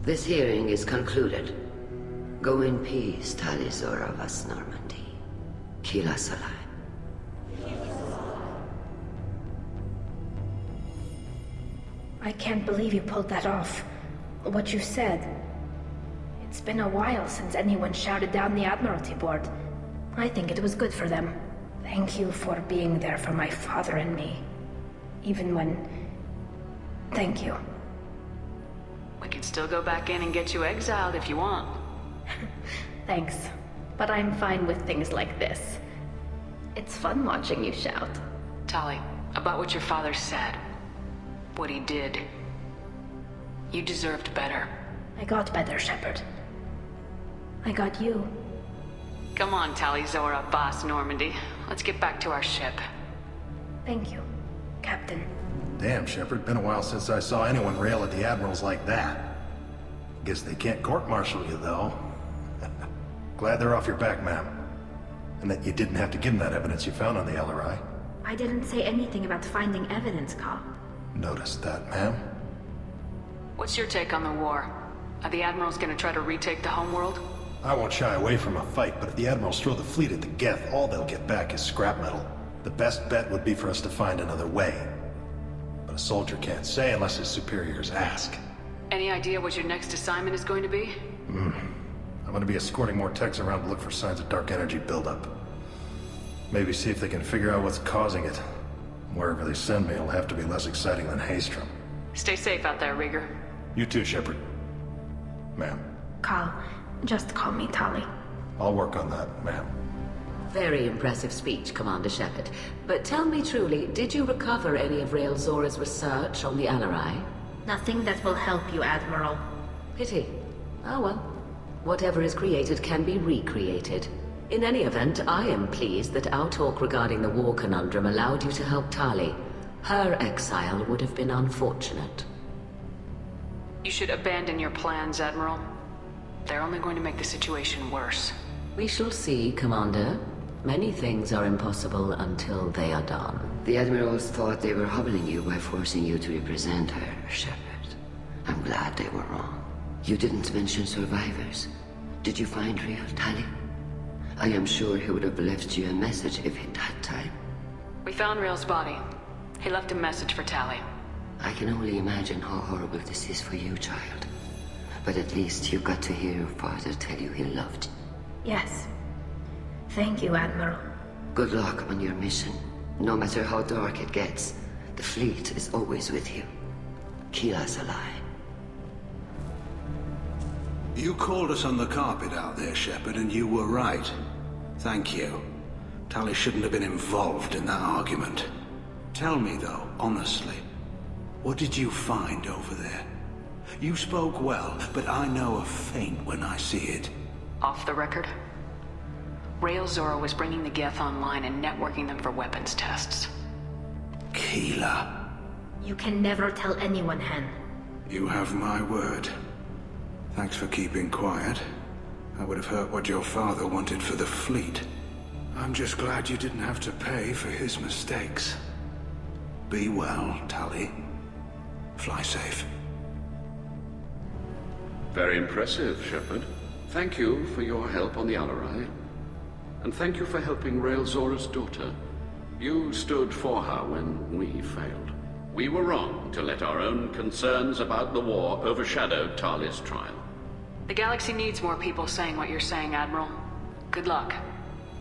This hearing is concluded. Go in peace, Tali Zora Vas Normandy. Kila Salai. I can't believe you pulled that off. What you said. It's been a while since anyone shouted down the Admiralty Board. I think it was good for them. Thank you for being there for my father and me. Even when... Thank you. We can still go back in and get you exiled if you want. Thanks. But I'm fine with things like this. It's fun watching you shout. Tali, about what your father said. What he did. You deserved better. I got better, Shepard. I got you. Come on, Tali Zora, Boss Normandy. Let's get back to our ship. Thank you, Captain. Damn, Shepard. Been a while since I saw anyone rail at the admirals like that. Guess they can't court-martial you, though. Glad they're off your back, ma'am. And that you didn't have to give them that evidence you found on the LRI. I didn't say anything about finding evidence, Carl. Noticed that, ma'am. What's your take on the war? Are the admirals gonna try to retake the homeworld? I won't shy away from a fight, but if the admirals throw the fleet at the Geth, all they'll get back is scrap metal. The best bet would be for us to find another way. But a soldier can't say unless his superiors ask. Any idea what your next assignment is going to be? I'm gonna be escorting more techs around to look for signs of dark energy buildup. Maybe see if they can figure out what's causing it. Wherever they send me, it'll have to be less exciting than Haystrom. Stay safe out there, Rieger. You too, Shepard. Ma'am. Carl, just call me Tali. I'll work on that, ma'am. Very impressive speech, Commander Shepard. But tell me truly, did you recover any of Rael Zora's research on the Alarai? Nothing that will help you, Admiral. Pity. Oh well. Whatever is created can be recreated. In any event, I am pleased that our talk regarding the war conundrum allowed you to help Tali. Her exile would have been unfortunate. You should abandon your plans, Admiral. They're only going to make the situation worse. We shall see, Commander. Many things are impossible until they are done. The admirals thought they were hobbling you by forcing you to represent her, Shepard. I'm glad they were wrong. You didn't mention survivors. Did you find real Tali? I am sure he would have left you a message if he'd had time. We found Rael's body. He left a message for Tali. I can only imagine how horrible this is for you, child. But at least you got to hear your father tell you he loved you. Yes. Thank you, Admiral. Good luck on your mission. No matter how dark it gets, the fleet is always with you. Kila Salai. You called us on the carpet out there, Shepard, and you were right. Thank you. Tali shouldn't have been involved in that argument. Tell me, though, honestly, what did you find over there? You spoke well, but I know a feint when I see it. Off the record? Rael Zora was bringing the Geth online and networking them for weapons tests. Keela. You can never tell anyone, Hen. You have my word. Thanks for keeping quiet. I would have heard what your father wanted for the fleet. I'm just glad you didn't have to pay for his mistakes. Be well, Tali. Fly safe. Very impressive, Shepard. Thank you for your help on the Alarai. And thank you for helping Rael Zora's daughter. You stood for her when we failed. We were wrong to let our own concerns about the war overshadow Tali's trial. The galaxy needs more people saying what you're saying, Admiral. Good luck.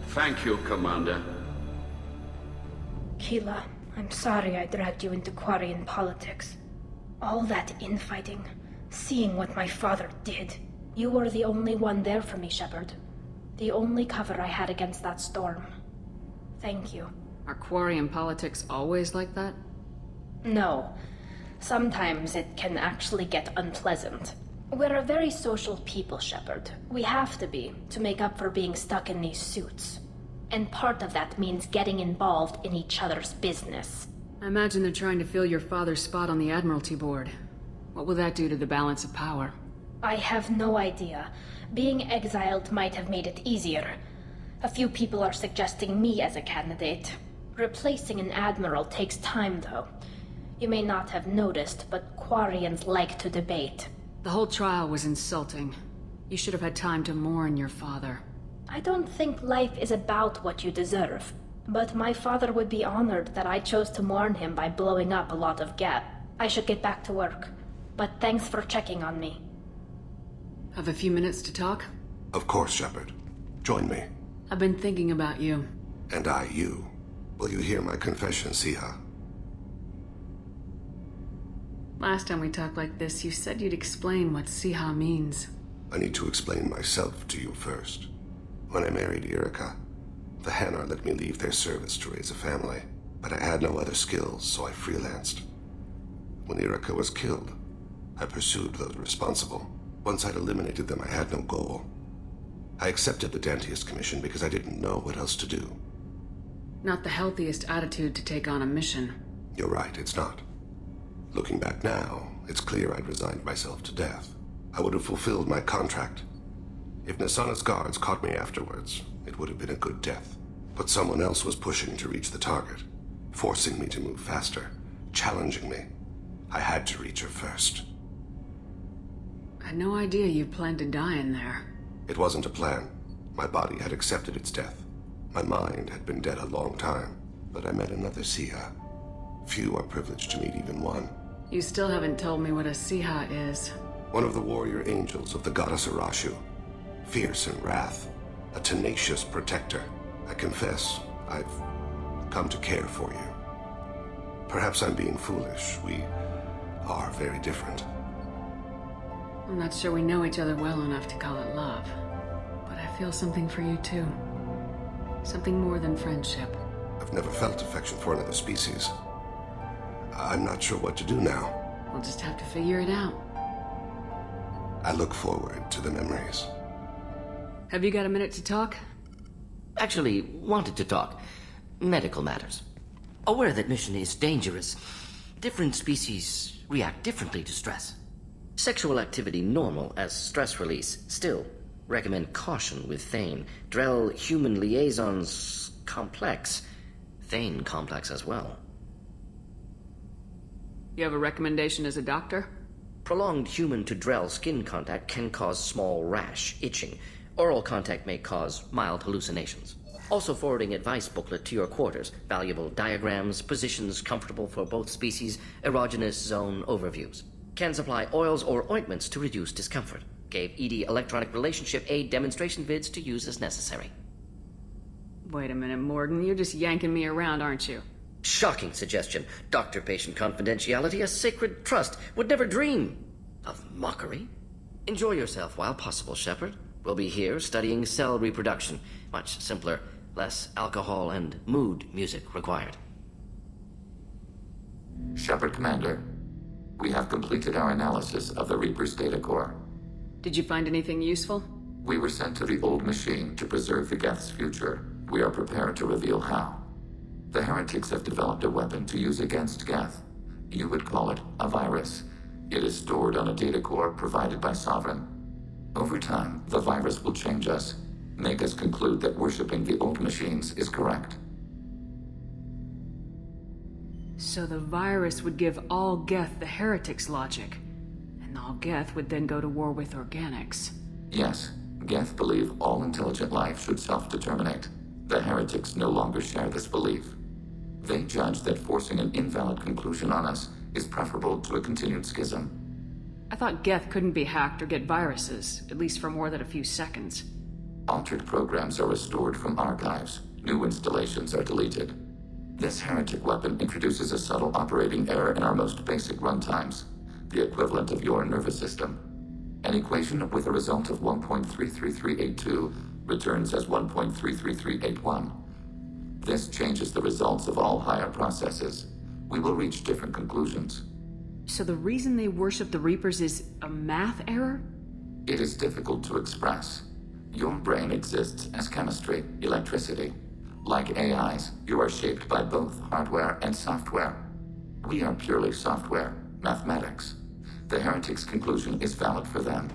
Thank you, Commander. Keela, I'm sorry I dragged you into Quarian politics. All that infighting, seeing what my father did. You were the only one there for me, Shepard. The only cover I had against that storm. Thank you. Are Quarian politics always like that? No. Sometimes it can actually get unpleasant. We're a very social people, Shepard. We have to be, to make up for being stuck in these suits. And part of that means getting involved in each other's business. I imagine they're trying to fill your father's spot on the Admiralty Board. What will that do to the balance of power? I have no idea. Being exiled might have made it easier. A few people are suggesting me as a candidate. Replacing an admiral takes time, though. You may not have noticed, but Quarians like to debate. The whole trial was insulting. You should have had time to mourn your father. I don't think life is about what you deserve. But my father would be honored that I chose to mourn him by blowing up a lot of gas. I should get back to work. But thanks for checking on me. Have a few minutes to talk? Of course, Shepard. Join me. I've been thinking about you. And I, you. Will you hear my confession, Siha? Last time we talked like this, you said you'd explain what Siha means. I need to explain myself to you first. When I married Irika, the Hanar let me leave their service to raise a family, but I had no other skills, so I freelanced. When Irika was killed, I pursued those responsible. Once I'd eliminated them, I had no goal. I accepted the Dantius Commission because I didn't know what else to do. Not the healthiest attitude to take on a mission. You're right, it's not. Looking back now, it's clear I'd resigned myself to death. I would have fulfilled my contract. If Nasana's guards caught me afterwards, it would have been a good death. But someone else was pushing to reach the target, forcing me to move faster, challenging me. I had to reach her first. I had no idea you planned to die in there. It wasn't a plan. My body had accepted its death. My mind had been dead a long time, but I met another Siha. Few are privileged to meet even one. You still haven't told me what a Siha is. One of the warrior angels of the goddess Arashu. Fierce in wrath. A tenacious protector. I confess, I've come to care for you. Perhaps I'm being foolish. We are very different. I'm not sure we know each other well enough to call it love. But I feel something for you too. Something more than friendship. I've never felt affection for another species. I'm not sure what to do now. We'll just have to figure it out. I look forward to the memories. Have you got a minute to talk? Actually, wanted to talk. Medical matters. Aware that mission is dangerous. Different species react differently to stress. Sexual activity normal as stress release. Still, recommend caution with Thane. Drell-human liaisons complex. Thane complex as well. You have a recommendation as a doctor? Prolonged human to Drell skin contact can cause small rash, itching. Oral contact may cause mild hallucinations. Also forwarding advice booklet to your quarters. Valuable diagrams, positions comfortable for both species, erogenous zone overviews. Can supply oils or ointments to reduce discomfort. Gave ED electronic relationship aid demonstration vids to use as necessary. Wait a minute, Morden. You're just yanking me around, aren't you? Shocking suggestion. Doctor-patient confidentiality, a sacred trust. Would never dream of mockery. Enjoy yourself while possible, Shepard. We'll be here studying cell reproduction. Much simpler, less alcohol and mood music required. Shepard, Commander. We have completed our analysis of the Reaper's data core. Did you find anything useful? We were sent to the old machine to preserve the Geth's future. We are prepared to reveal how. The heretics have developed a weapon to use against Geth. You would call it a virus. It is stored on a data core provided by Sovereign. Over time, the virus will change us, make us conclude that worshipping the old machines is correct. So the virus would give all Geth the heretics' logic, and all Geth would then go to war with organics. Yes, Geth believe all intelligent life should self-determinate. The heretics no longer share this belief. They judge that forcing an invalid conclusion on us is preferable to a continued schism. I thought Geth couldn't be hacked or get viruses, at least for more than a few seconds. Altered programs are restored from archives. New installations are deleted. This heretic weapon introduces a subtle operating error in our most basic runtimes, the equivalent of your nervous system. An equation with a result of 1.33382 returns as 1.33381. This changes the results of all higher processes. We will reach different conclusions. So the reason they worship the Reapers is a math error? It is difficult to express. Your brain exists as chemistry, electricity. Like AIs, you are shaped by both hardware and software. We are purely software, mathematics. The heretic's conclusion is valid for them.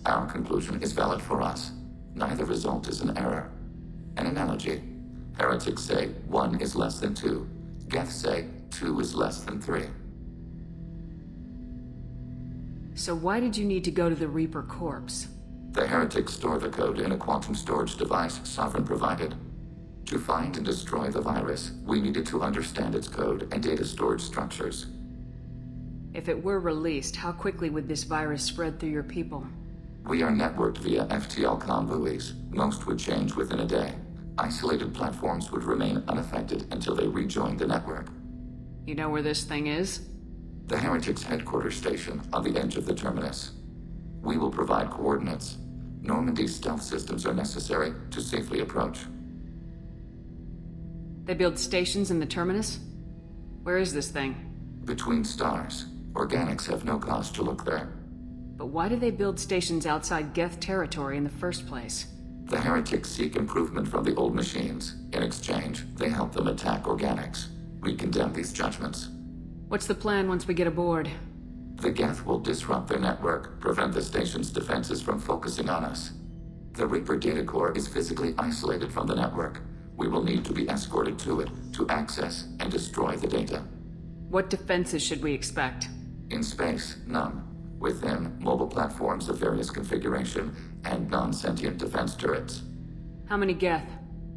Our conclusion is valid for us. Neither result is an error. An analogy. Heretics say 1 is less than 2. Geth say 2 is less than 3. So why did you need to go to the Reaper corpse? The heretics store the code in a quantum storage device Sovereign provided. To find and destroy the virus, we needed to understand its code and data storage structures. If it were released, how quickly would this virus spread through your people? We are networked via FTL-COM buoys. Most would change within a day. Isolated platforms would remain unaffected until they rejoined the network. You know where this thing is? The Heretics' headquarters station on the edge of the terminus. We will provide coordinates. Normandy's stealth systems are necessary to safely approach. They build stations in the terminus? Where is this thing? Between stars. Organics have no cause to look there. But why do they build stations outside Geth territory in the first place? The heretics seek improvement from the old machines. In exchange, they help them attack organics. We condemn these judgments. What's the plan once we get aboard? The Geth will disrupt their network, prevent the station's defenses from focusing on us. The Reaper data core is physically isolated from the network. We will need to be escorted to it to access and destroy the data. What defenses should we expect? In space, none. Within, mobile platforms of various configuration and non-sentient defense turrets. How many Geth?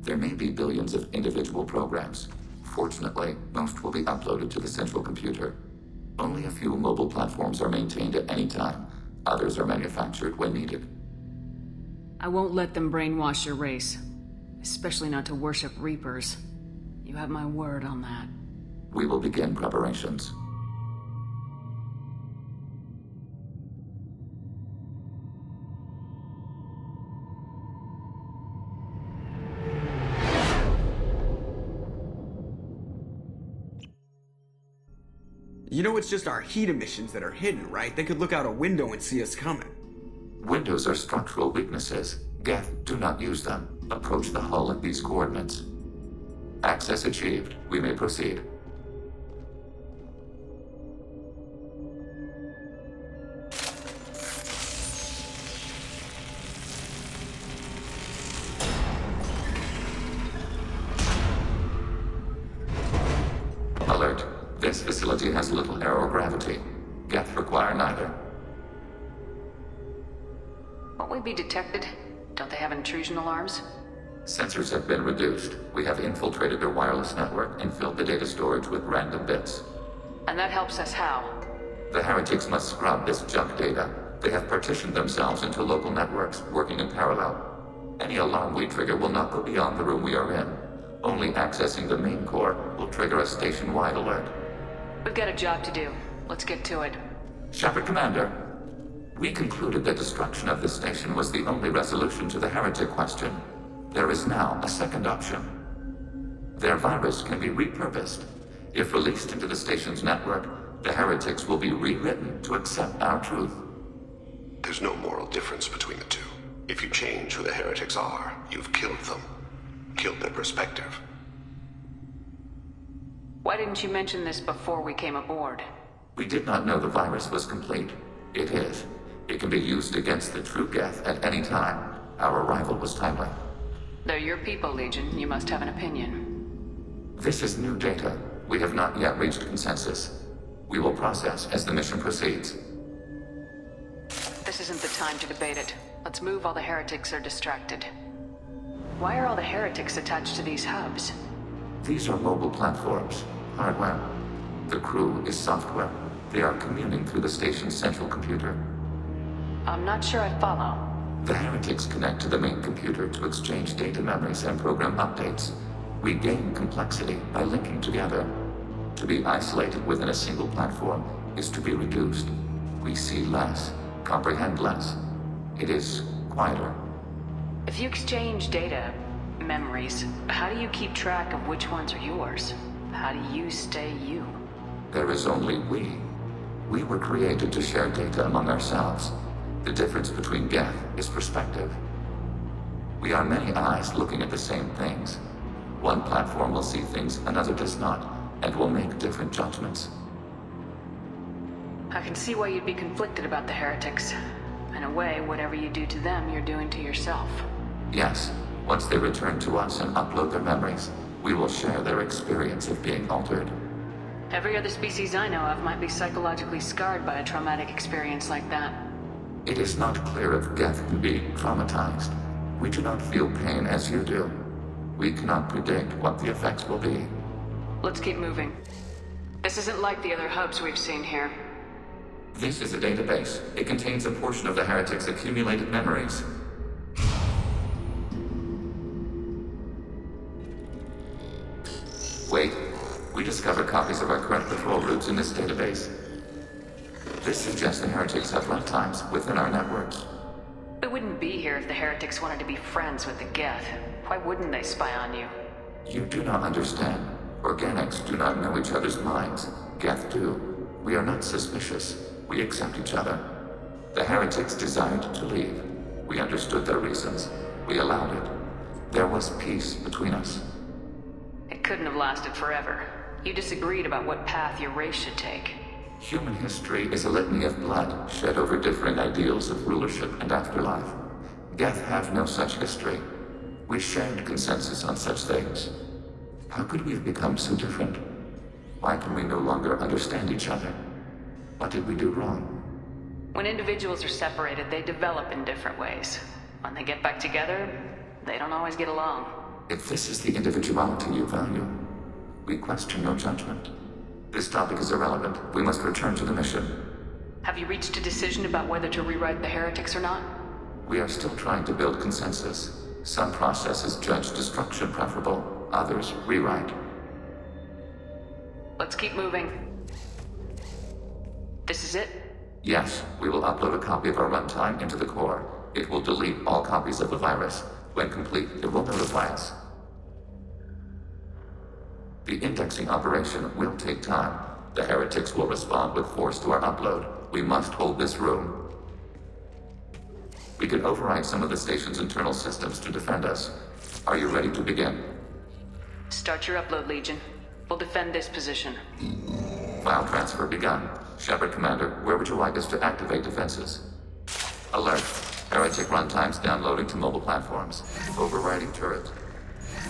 There may be billions of individual programs. Fortunately, most will be uploaded to the central computer. Only a few mobile platforms are maintained at any time. Others are manufactured when needed. I won't let them brainwash your race. Especially not to worship Reapers. You have my word on that. We will begin preparations. You know it's just our heat emissions that are hidden, right? They could look out a window and see us coming. Windows are structural weaknesses. Geth, do not use them. Approach the hull at these coordinates. Access achieved. We may proceed. Alert. This facility has little aerogravity. Geth require neither. Won't we be detected? Don't they have intrusion alarms? Sensors have been reduced. We have infiltrated their wireless network and filled the data storage with random bits. And that helps us how? The heretics must scrub this junk data. They have partitioned themselves into local networks, working in parallel. Any alarm we trigger will not go beyond the room we are in. Only accessing the main core will trigger a station-wide alert. We've got a job to do. Let's get to it. Shepard Commander, we concluded that destruction of this station was the only resolution to the heretic question. There is now a second option. Their virus can be repurposed. If released into the station's network, the heretics will be rewritten to accept our truth. There's no moral difference between the two. If you change who the heretics are, you've killed them. Killed their perspective. Why didn't you mention this before we came aboard? We did not know the virus was complete. It is. It can be used against the true Geth at any time. Our arrival was timely. They're your people, Legion. You must have an opinion. This is new data. We have not yet reached consensus. We will process as the mission proceeds. This isn't the time to debate it. Let's move while the heretics are distracted. Why are all the heretics attached to these hubs? These are mobile platforms, hardware. The crew is software. They are communing through the station's central computer. I'm not sure I follow. The heretics connect to the main computer to exchange data memories and program updates. We gain complexity by linking together. To be isolated within a single platform is to be reduced. We see less, comprehend less. It is quieter. If you exchange data, memories, how do you keep track of which ones are yours? How do you stay you? There is only we. We were created to share data among ourselves. The difference between Geth is perspective. We are many eyes looking at the same things. One platform will see things another does not, and will make different judgments. I can see why you'd be conflicted about the heretics. In a way, whatever you do to them, you're doing to yourself. Yes, once they return to us and upload their memories, we will share their experience of being altered. Every other species I know of might be psychologically scarred by a traumatic experience like that. It is not clear if Geth can be traumatized. We do not feel pain as you do. We cannot predict what the effects will be. Let's keep moving. This isn't like the other hubs we've seen here. This is a database. It contains a portion of the heretics' accumulated memories. Wait. We discovered copies of our current patrol routes in this database. This suggests the heretics have runtimes within our networks. We wouldn't be here if the heretics wanted to be friends with the Geth. Why wouldn't they spy on you? You do not understand. Organics do not know each other's minds. Geth do. We are not suspicious. We accept each other. The heretics desired to leave. We understood their reasons. We allowed it. There was peace between us. It couldn't have lasted forever. You disagreed about what path your race should take. Human history is a litany of blood shed over differing ideals of rulership and afterlife. Geth have no such history. We shared consensus on such things. How could we have become so different? Why can we no longer understand each other? What did we do wrong? When individuals are separated, they develop in different ways. When they get back together, they don't always get along. If this is the individuality you value, we question your judgment. This topic is irrelevant. We must return to the mission. Have you reached a decision about whether to rewrite the heretics or not? We are still trying to build consensus. Some processes judge destruction preferable, others rewrite. Let's keep moving. This is it? Yes, we will upload a copy of our runtime into the core. It will delete all copies of the virus. When complete, it will notify us. The indexing operation will take time. The heretics will respond with force to our upload. We must hold this room. We can override some of the station's internal systems to defend us. Are you ready to begin? Start your upload, Legion. We'll defend this position. File transfer begun. Shepard Commander, where would you like us to activate defenses? Alert. Heretic runtimes downloading to mobile platforms. Overriding turret.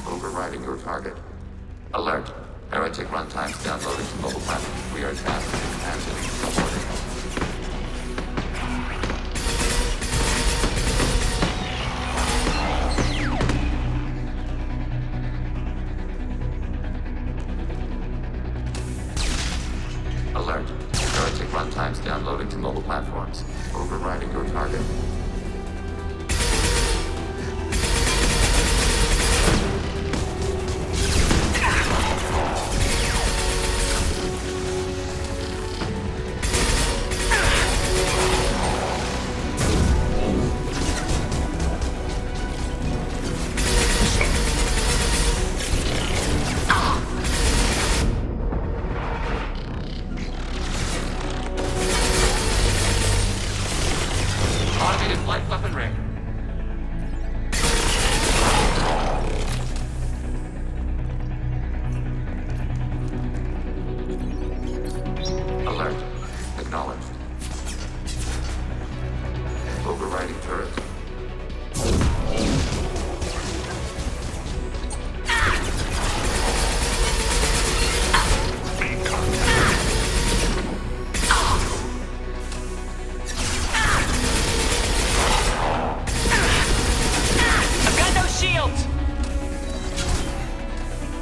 Overriding your target. Alert. Heretic runtimes downloading to mobile platforms. We are tasked with capacity. Reporting. Alert. Heretic runtimes downloading to mobile platforms. Overriding your target.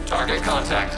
Target contact.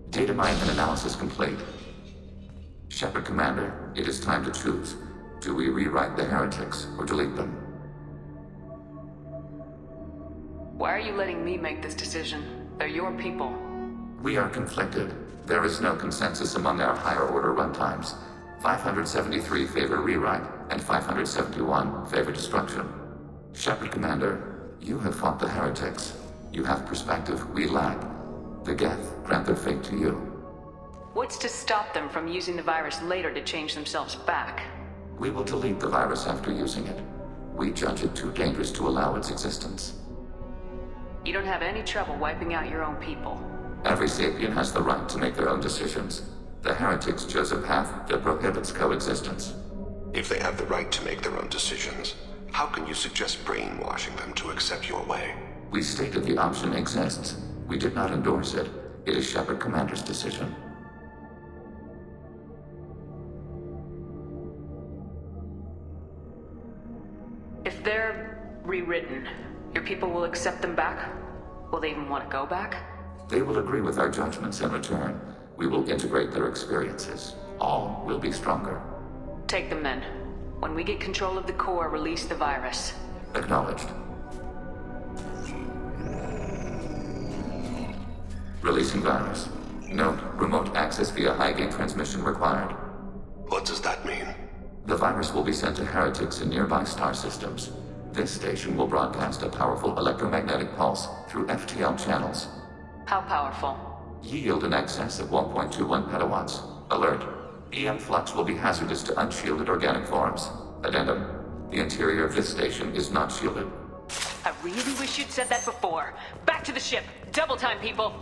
Data mine and analysis complete. Shepard Commander, it is time to choose. Do we rewrite the heretics or delete them? Why are you letting me make this decision? They're your people. We are conflicted. There is no consensus among our higher order runtimes. 573 favor rewrite, and 571 favor destruction. Shepard Commander, you have fought the heretics. You have perspective we lack. The Geth grant their fate to you. What's to stop them from using the virus later to change themselves back? We will delete the virus after using it. We judge it too dangerous to allow its existence. You don't have any trouble wiping out your own people. Every sapient has the right to make their own decisions. The heretics chose a path that prohibits coexistence. If they have the right to make their own decisions, how can you suggest brainwashing them to accept your way? We stated the option exists. We did not endorse it. It is Shepard Commander's decision. If they're rewritten, your people will accept them back? Will they even want to go back? They will agree with our judgments in return. We will integrate their experiences. All will be stronger. Take them then. When we get control of the core, release the virus. Acknowledged. Releasing virus. Note, remote access via high-gain transmission required. What does that mean? The virus will be sent to heretics in nearby star systems. This station will broadcast a powerful electromagnetic pulse through FTL channels. How powerful? Yield in excess of 1.21 petawatts. Alert. EM flux will be hazardous to unshielded organic forms. Addendum. The interior of this station is not shielded. I really wish you'd said that before. Back to the ship. Double time, people.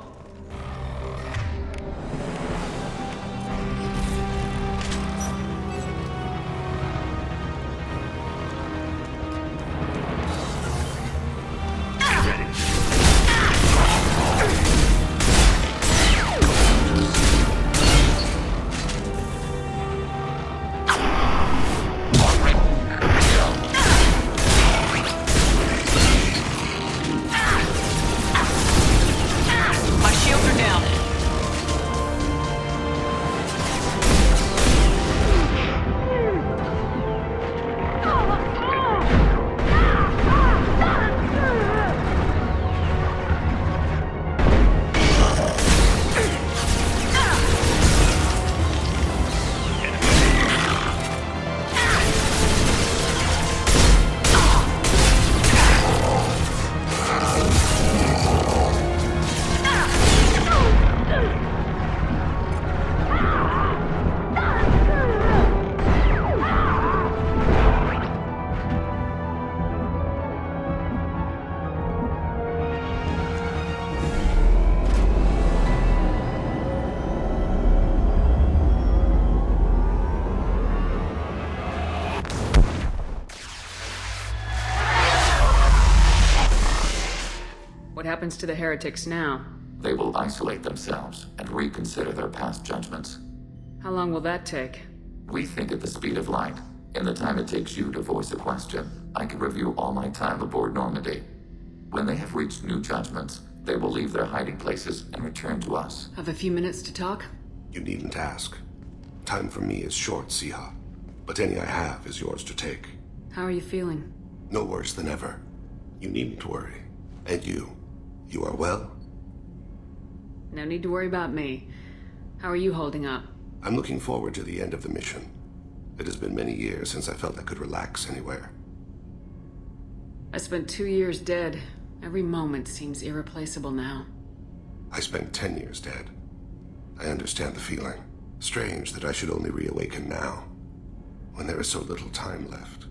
What happens to the heretics now? They will isolate themselves and reconsider their past judgments. How long will that take? We think at the speed of light. In the time it takes you to voice a question, I can review all my time aboard Normandy. When they have reached new judgments, they will leave their hiding places and return to us. Have a few minutes to talk? You needn't ask. Time for me is short, Siha. But any I have is yours to take. How are you feeling? No worse than ever. You needn't worry. And you are well? No need to worry about me. How are you holding up? I'm looking forward to the end of the mission. It has been many years since I felt I could relax anywhere. I spent 2 years dead. Every moment seems irreplaceable now. I spent 10 years dead. I understand the feeling. Strange that I should only reawaken now, when there is so little time left.